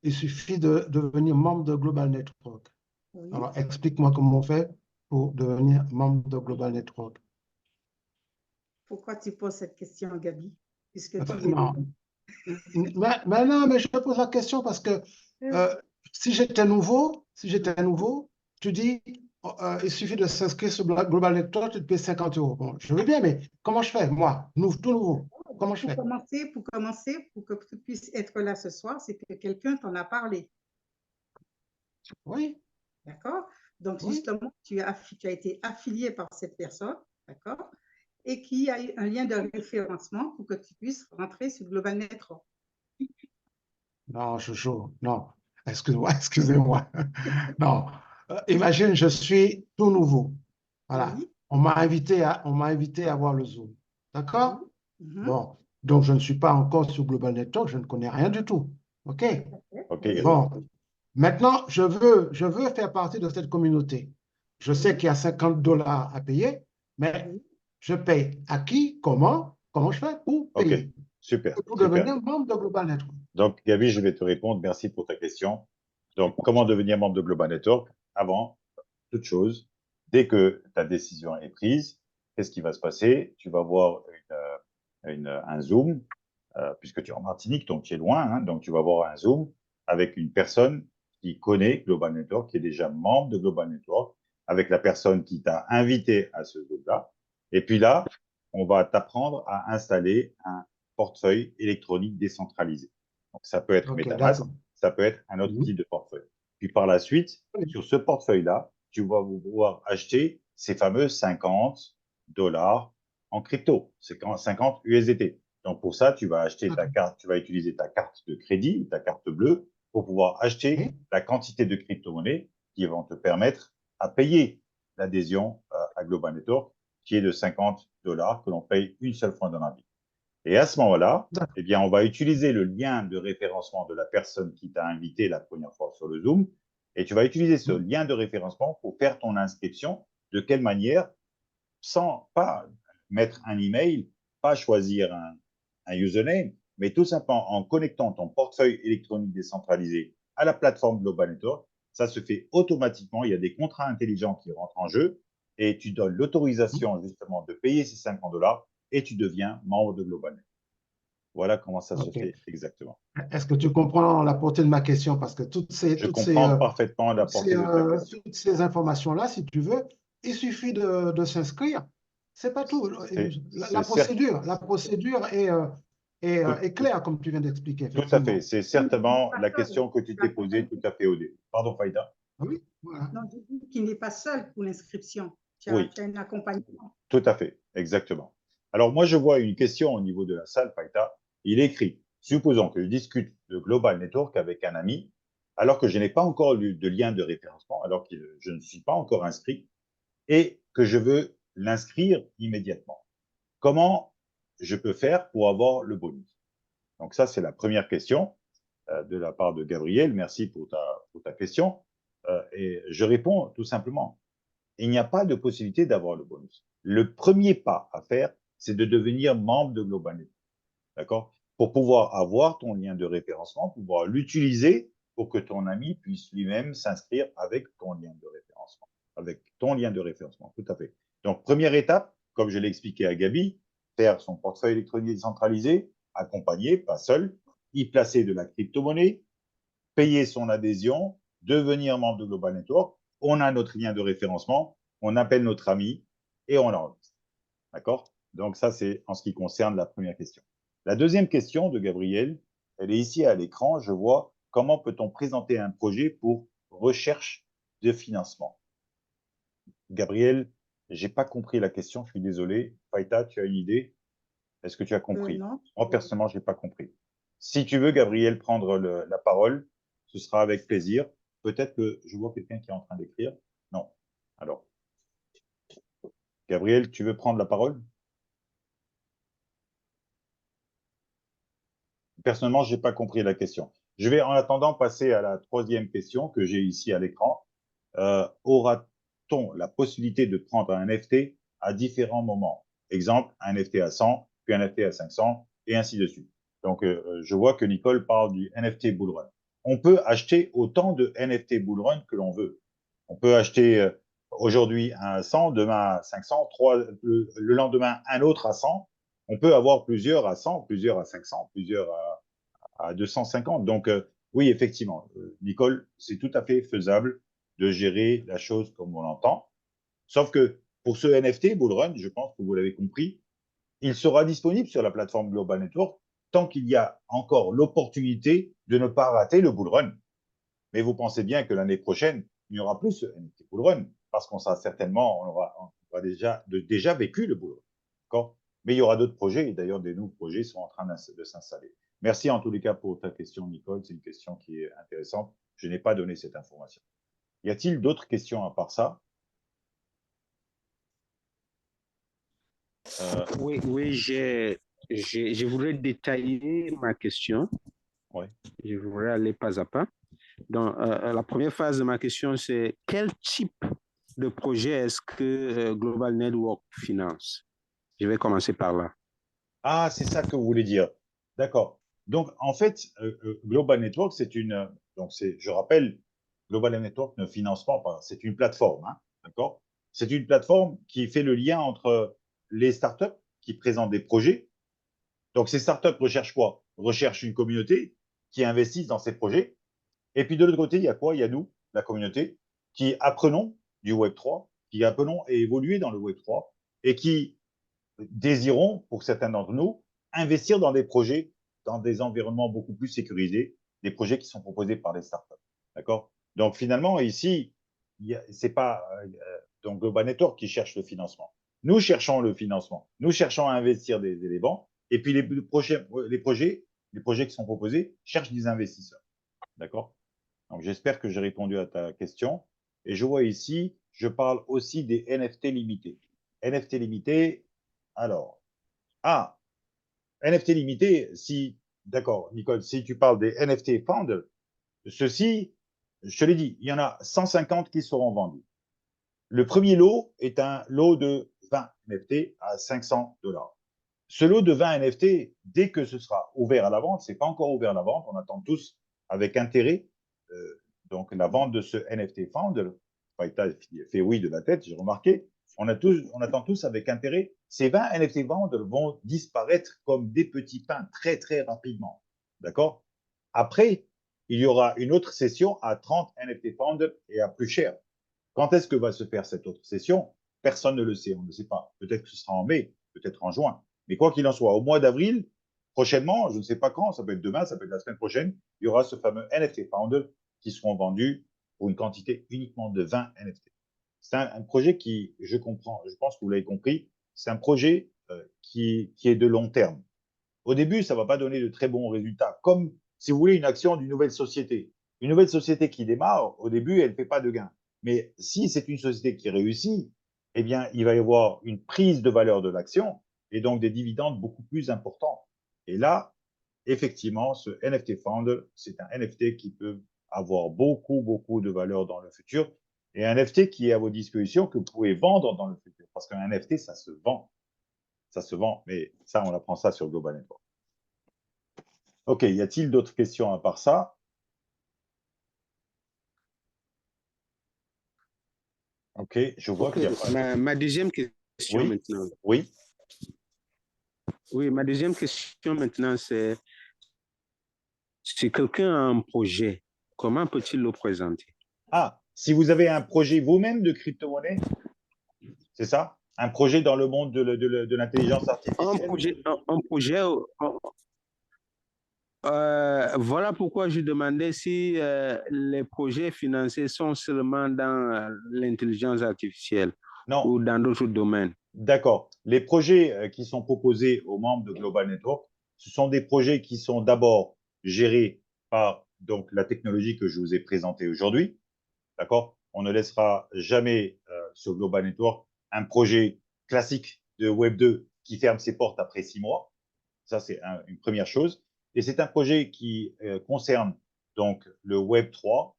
il suffit de devenir membre de Global Network. oui. Alors, explique-moi comment on fait pour devenir membre de Global Network. Pourquoi tu poses cette question, Gabi? Puisque tu Enfin, y es non. Mais non, mais je pose la question parce que déjà. euh, si j'étais nouveau, tu dis, il suffit de s'inscrire sur Global Network, tu te payes 50 euros. Bon, je veux bien, mais comment je fais, moi, tout nouveau, comment Donc, je fais? pour que tu puisses être là ce soir, c'est que quelqu'un t'en a parlé. Oui, D'accord? Donc, oui. justement, tu as été affilié par cette personne, d'accord? Et qui a eu un lien de référencement pour que tu puisses rentrer sur Global Network. Non, chouchou, non. Excuse-moi, excusez-moi. Non. Imagine, je suis tout nouveau. Voilà. Oui, On m'a invité à voir le Zoom. oui. D'accord? Mhm. Bon. Donc, je ne suis pas encore sur Global Network, je ne connais rien du tout. OK? Tout à fait. Ok, Oui. Gabi. Bon. Maintenant, je veux faire partie de cette communauté. Je sais Oui, qu'il y a 50 dollars à payer, mais oui. je paye à qui, comment je fais pour Ok, payer, super, pour super. devenir membre de Global Network. Donc, Gabi, je vais te répondre. Merci pour ta question. Donc, comment devenir membre de Global Network? Avant toute chose, dès que ta décision est prise, qu'est-ce qui va se passer? Tu vas voir un Zoom, puisque tu es en Martinique, donc tu es loin, hein, donc tu vas voir un Zoom avec une personne qui connaît Global Network, qui est déjà membre de Global Network, avec la personne qui t'a invité à ce Zoom-là. Et puis là, on va t'apprendre à installer un portefeuille électronique décentralisé. Donc, ça peut être OK, MetaMask, d'accord. ça peut être un autre Mhm. type de portefeuille. Puis par la suite, sur ce portefeuille-là, tu vas pouvoir acheter ces fameux 50 dollars en crypto, c'est 50 USDT. Donc pour ça, tu vas acheter ta D'accord. carte, tu vas utiliser ta carte de crédit, ta carte bleue, pour pouvoir acheter OK. la quantité de crypto-monnaies qui vont te permettre à payer l'adhésion à Global Network, qui est de 50 dollars que l'on paye une seule fois dans la vie. Et à ce moment-là, D'accord. eh bien, on va utiliser le lien de référencement de la personne qui t'a invité la première fois sur le Zoom, et tu vas utiliser ce Mhm. lien de référencement pour faire ton inscription de quelle manière, sans pas mettre un email, pas choisir un username, mais tout simplement en connectant ton portefeuille électronique décentralisé à la plateforme Global Network, ça se fait automatiquement. Il y a des contrats intelligents qui rentrent en jeu et tu donnes l'autorisation justement de payer ces 50 $ et tu deviens membre de Global Network. Voilà comment ça se Ok. fait exactement. Est-ce que tu comprends la portée de ma question? Parce que Je comprends parfaitement la portée de ta question. toutes ces informations-là, si tu veux, il suffit de s'inscrire. C'est pas tout. C'est certes, La procédure tout, est claire, comme tu viens d'expliquer, tout à fait. effectivement. C'est Oui, mais il n'est certainement pas la seul. question que tu La t'es posée compagnie. tout à fait au début. Pardon, Faïda? Oui, voilà. Non, je dis qu'il n'est pas seul pour l'inscription. Oui. Tu as un accompagnement. Tout à fait, exactement. Alors moi, je vois une question au niveau de la salle, Païta. Il est écrit, supposons que je discute de Global Network avec un ami, alors que je n'ai pas encore eu de lien de référencement, alors que je ne suis pas encore inscrit, et que je veux l'inscrire immédiatement. Comment je peux faire pour avoir le bonus? Donc ça, c'est la première question de la part de Gabriel. Merci pour ta question. Et je réponds tout simplement, il n'y a pas de possibilité d'avoir le bonus. Le premier pas à faire, c'est de devenir membre de Global Network. D'accord? Pour pouvoir avoir ton lien de référencement, pouvoir l'utiliser pour que ton ami puisse lui-même s'inscrire avec ton lien de référencement. Avec ton lien de référencement, tout à fait. Donc, première étape, comme je l'ai expliqué à Gabi, faire son portefeuille électronique décentralisé, accompagné, pas seul, y placer de la crypto-monnaie, payer son adhésion, devenir membre de Global Network, on a notre lien de référencement, on appelle notre ami et on l'enregistre. D'accord? Donc ça, c'est en ce qui concerne la première question. La deuxième question de Gabriel, elle est ici à l'écran. Je vois comment peut-on présenter un projet pour recherche de financement. Gabriel, j'ai pas compris la question, je suis désolé. Faïta, tu as une idée? Est-ce que tu as compris? Non. Moi, personnellement, je n'ai pas compris. Si tu veux, Gabriel, prendre la parole, ce sera avec plaisir. Peut-être que je vois quelqu'un qui est en train d'écrire. Non. Alors, Gabriel, tu veux prendre la parole? Personnellement, je n'ai pas compris la question. Je vais en attendant passer à la troisième question que j'ai ici à l'écran. Aura-t-on la possibilité de prendre un NFT à différents moments? Exemple, un NFT à 100, puis un NFT à 500, et ainsi de suite. Donc, je vois que Nicole parle du NFT Bull Run. On peut acheter autant de NFT Bull Run que l'on veut. On peut acheter aujourd'hui un à 100, demain à 500, le lendemain un autre à 100. On peut avoir plusieurs à 100, plusieurs à 500, plusieurs à 250. Donc, oui, effectivement, Nicole, c'est tout à fait faisable de gérer la chose comme on l'entend. Sauf que pour ce NFT, Bullrun, je pense que vous l'avez compris, il sera disponible sur la plateforme Global Network tant qu'il y a encore l'opportunité de ne pas rater le Bullrun. Mais vous pensez bien que l'année prochaine, il n'y aura plus ce NFT Bullrun parce qu'on sera certainement, on aura déjà vécu le Bullrun. D'accord? Mais il y aura d'autres projets et d'ailleurs des nouveaux projets sont en train de s'installer. Merci en tous les cas pour ta question, Nicole. C'est une question qui est intéressante. Je n'ai pas donné cette information. Y a-t-il d'autres questions à part ça? Oui, je voudrais détailler ma question. Ouais. Je voudrais aller pas à pas. Donc, la première phase de ma question, c'est quel type de projet est-ce que Global Network finance? Je vais commencer par là. Ah, c'est ça que vous voulez dire. D'accord. Donc, en fait, Global Network, je rappelle, Global Network ne finance pas, c'est une plateforme, hein, d'accord? C'est une plateforme qui fait le lien entre les startups qui présentent des projets. Donc, ces startups recherchent quoi? Recherchent une communauté qui investisse dans ces projets. Et puis, de l'autre côté, il y a quoi? Il y a nous, la communauté, qui apprenons du Web3, qui apprenons à évoluer dans le Web3 et qui désirons, pour certains d'entre nous, investir dans des projets, dans des environnements beaucoup plus sécurisés, des projets qui sont proposés par les startups. D'accord? Donc, finalement, ici, c'est pas donc Global Network qui cherche le financement. Nous cherchons le financement. Nous cherchons à investir des éléments. Et puis, les projets qui sont proposés cherchent des investisseurs. D'accord? Donc, j'espère que j'ai répondu à ta question. Et je vois ici, je parle aussi des NFT limités. NFT limités, alors, NFT limité, d'accord, Nicole, si tu parles des NFT Fund, ceux-ci, je te l'ai dit, il y en a 150 qui seront vendus. Le premier lot est un lot de 20 NFT à 500 $. Ce lot de 20 NFT, dès que ce sera ouvert à la vente, c'est pas encore ouvert à la vente, on attend tous avec intérêt donc la vente de ce NFT Founder. Faïta fait oui de la tête, j'ai remarqué. On attend tous avec intérêt. Ces 20 NFT Founder vont disparaître comme des petits pains très très rapidement. D'accord? Après, il y aura une autre session à 30 NFT Founder et à plus cher. Quand est-ce que va se faire cette autre session? Personne ne le sait, on ne le sait pas. Peut-être que ce sera en mai, peut-être en juin. Mais quoi qu'il en soit, au mois d'avril, prochainement, je ne sais pas quand, ça peut être demain, ça peut être la semaine prochaine, il y aura ce fameux NFT Founder qui seront vendus pour une quantité uniquement de 20 NFT. C'est un projet qui, je comprends, je pense que vous l'avez compris, c'est un projet qui est de long terme. Au début, ça ne va pas donner de très bons résultats, comme si vous voulez une action d'une nouvelle société. Une nouvelle société qui démarre, au début, elle ne fait pas de gains. Mais si c'est une société qui réussit, eh bien, il va y avoir une prise de valeur de l'action et donc des dividendes beaucoup plus importants. Et là, effectivement, ce NFT Founder, c'est un NFT qui peut avoir beaucoup, beaucoup de valeur dans le futur et un NFT qui est à vos dispositions que vous pouvez vendre dans le futur. Parce qu'un NFT, ça se vend. Ça se vend, mais ça, on apprend ça sur Global Network. Ok, y a-t-il d'autres questions à part ça? Ok, je vois qu'il y a pas... Ma deuxième question Oui, maintenant. oui. Oui, ma deuxième question maintenant, c'est si quelqu'un a un projet, comment peut-il le présenter? Ah, si vous avez un projet vous-même de crypto-monnaie, c'est ça? Un projet dans le monde de l'intelligence artificielle? Un projet, voilà pourquoi je demandais si les projets financés sont seulement dans l'intelligence artificielle Non, ou dans d'autres domaines. d'accord. Les projets qui sont proposés aux membres de Global Network, ce sont des projets qui sont d'abord gérés par donc la technologie que je vous ai présentée aujourd'hui. D'accord? On ne laissera jamais sur Global Network un projet classique de Web 2 qui ferme ses portes après 6 mois. Ça, c'est une première chose. Et c'est un projet qui concerne donc le Web 3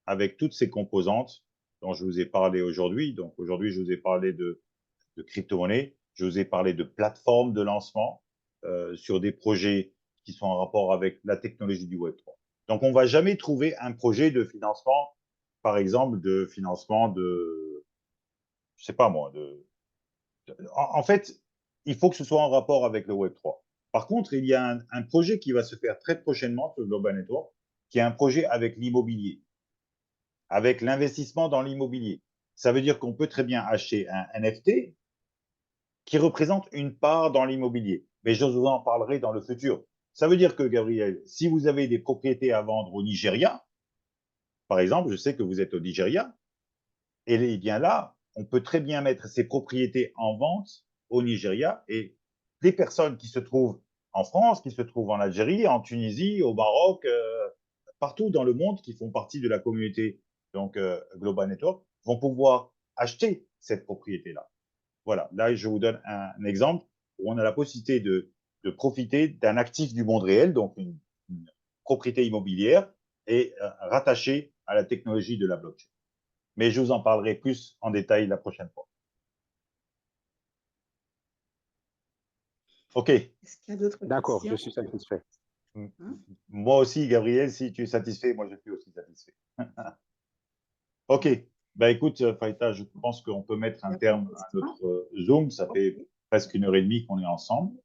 avec toutes ses composantes dont je vous ai parlé aujourd'hui. Donc aujourd'hui, je vous ai parlé de crypto-monnaie, je vous ai parlé de plateformes de lancement sur des projets qui sont en rapport avec la technologie du Web 3. Donc, on ne va jamais trouver un projet de financement, par exemple, de financement de, je ne sais pas moi, en fait, il faut que ce soit en rapport avec le Web 3. Par contre, il y a un projet qui va se faire très prochainement sur Global Network, qui est un projet avec l'immobilier, avec l'investissement dans l'immobilier. Ça veut dire qu'on peut très bien acheter un NFT qui représente une part dans l'immobilier. Mais je vous en parlerai dans le futur. Ça veut dire que, Gabriel, si vous avez des propriétés à vendre au Nigeria, par exemple, je sais que vous êtes au Nigeria, et bien là, on peut très bien mettre ces propriétés en vente au Nigeria et des personnes qui se trouvent en France, qui se trouvent en Algérie, en Tunisie, au Maroc, partout dans le monde qui font partie de la communauté donc Global Network vont pouvoir acheter cette propriété-là. Voilà, là, je vous donne un exemple où on a la possibilité de profiter d'un actif du monde réel, donc une propriété immobilière, et rattachée à la technologie de la blockchain. Mais je vous en parlerai plus en détail la prochaine fois. OK. Est-ce qu'il y a d'autres D'accord, je questions? suis satisfait. Moi aussi, Gabriel, si tu es satisfait, moi je suis aussi satisfait. OK. Bah écoute, Faïta, je pense qu'on peut mettre un terme à notre Zoom. Ça fait presque 1h30 qu'on est ensemble.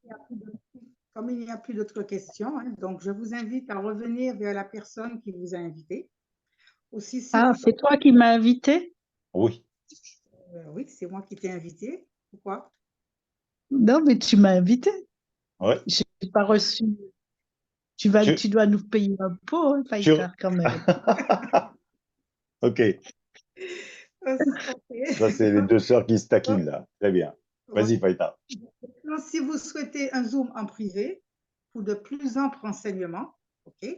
Comme il n'y a plus d'autres questions, hein, donc je vous invite à revenir vers la personne qui vous a invité. Aussi, si Ah, vous... c'est toi qui m'as invité? Oui. Oui, c'est moi qui t'ai invité. Pourquoi? Non, mais tu m'as invité. Ouais. Je n'ai pas reçu. Tu dois nous payer un pot, hein, Faïta, quand même. OK. Okay. Ça, c'est les deux sœurs qui se taquinent là. Très bien. Vas-y, Ouais. Faïta. Donc, si vous souhaitez un Zoom en privé pour de plus amples renseignements, ok,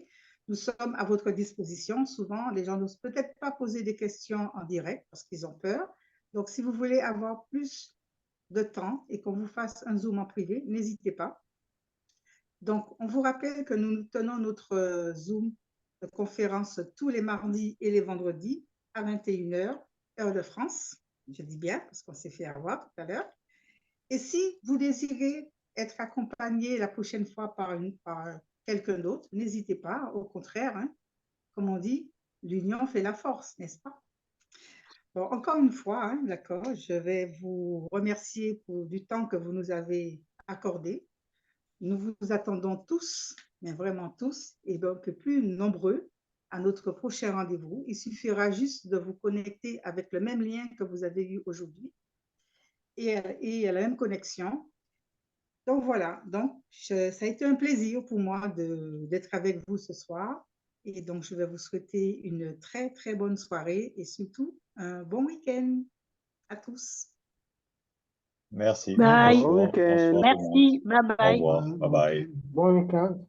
nous sommes à votre disposition. Souvent, les gens n'osent peut-être pas poser des questions en direct parce qu'ils ont peur. Donc, si vous voulez avoir plus de temps et qu'on vous fasse un Zoom en privé, n'hésitez pas. Donc, on vous rappelle que nous tenons notre Zoom de conférence tous les mardis et les vendredis à 21h, heure de France. Je dis bien parce qu'on s'est fait avoir tout à l'heure. Et si vous désirez être accompagné la prochaine fois par quelqu'un d'autre, n'hésitez pas. Au contraire, hein, comme on dit, l'union fait la force, n'est-ce pas? Bon, encore une fois, hein, d'accord, je vais vous remercier du temps que vous nous avez accordé. Nous vous attendons tous, mais vraiment tous, et donc plus nombreux à notre prochain rendez-vous. Il suffira juste de vous connecter avec le même lien que vous avez eu aujourd'hui et à la même connexion. Donc voilà, donc ça a été un plaisir pour moi d'être avec vous ce soir. Et donc, je vais vous souhaiter une très, très bonne soirée et surtout un bon week-end à tous. Merci. Bye. Bon week-end. Bonsoir tout le monde. Merci. Bye Au bye. revoir. Bye bye. Bon week-end.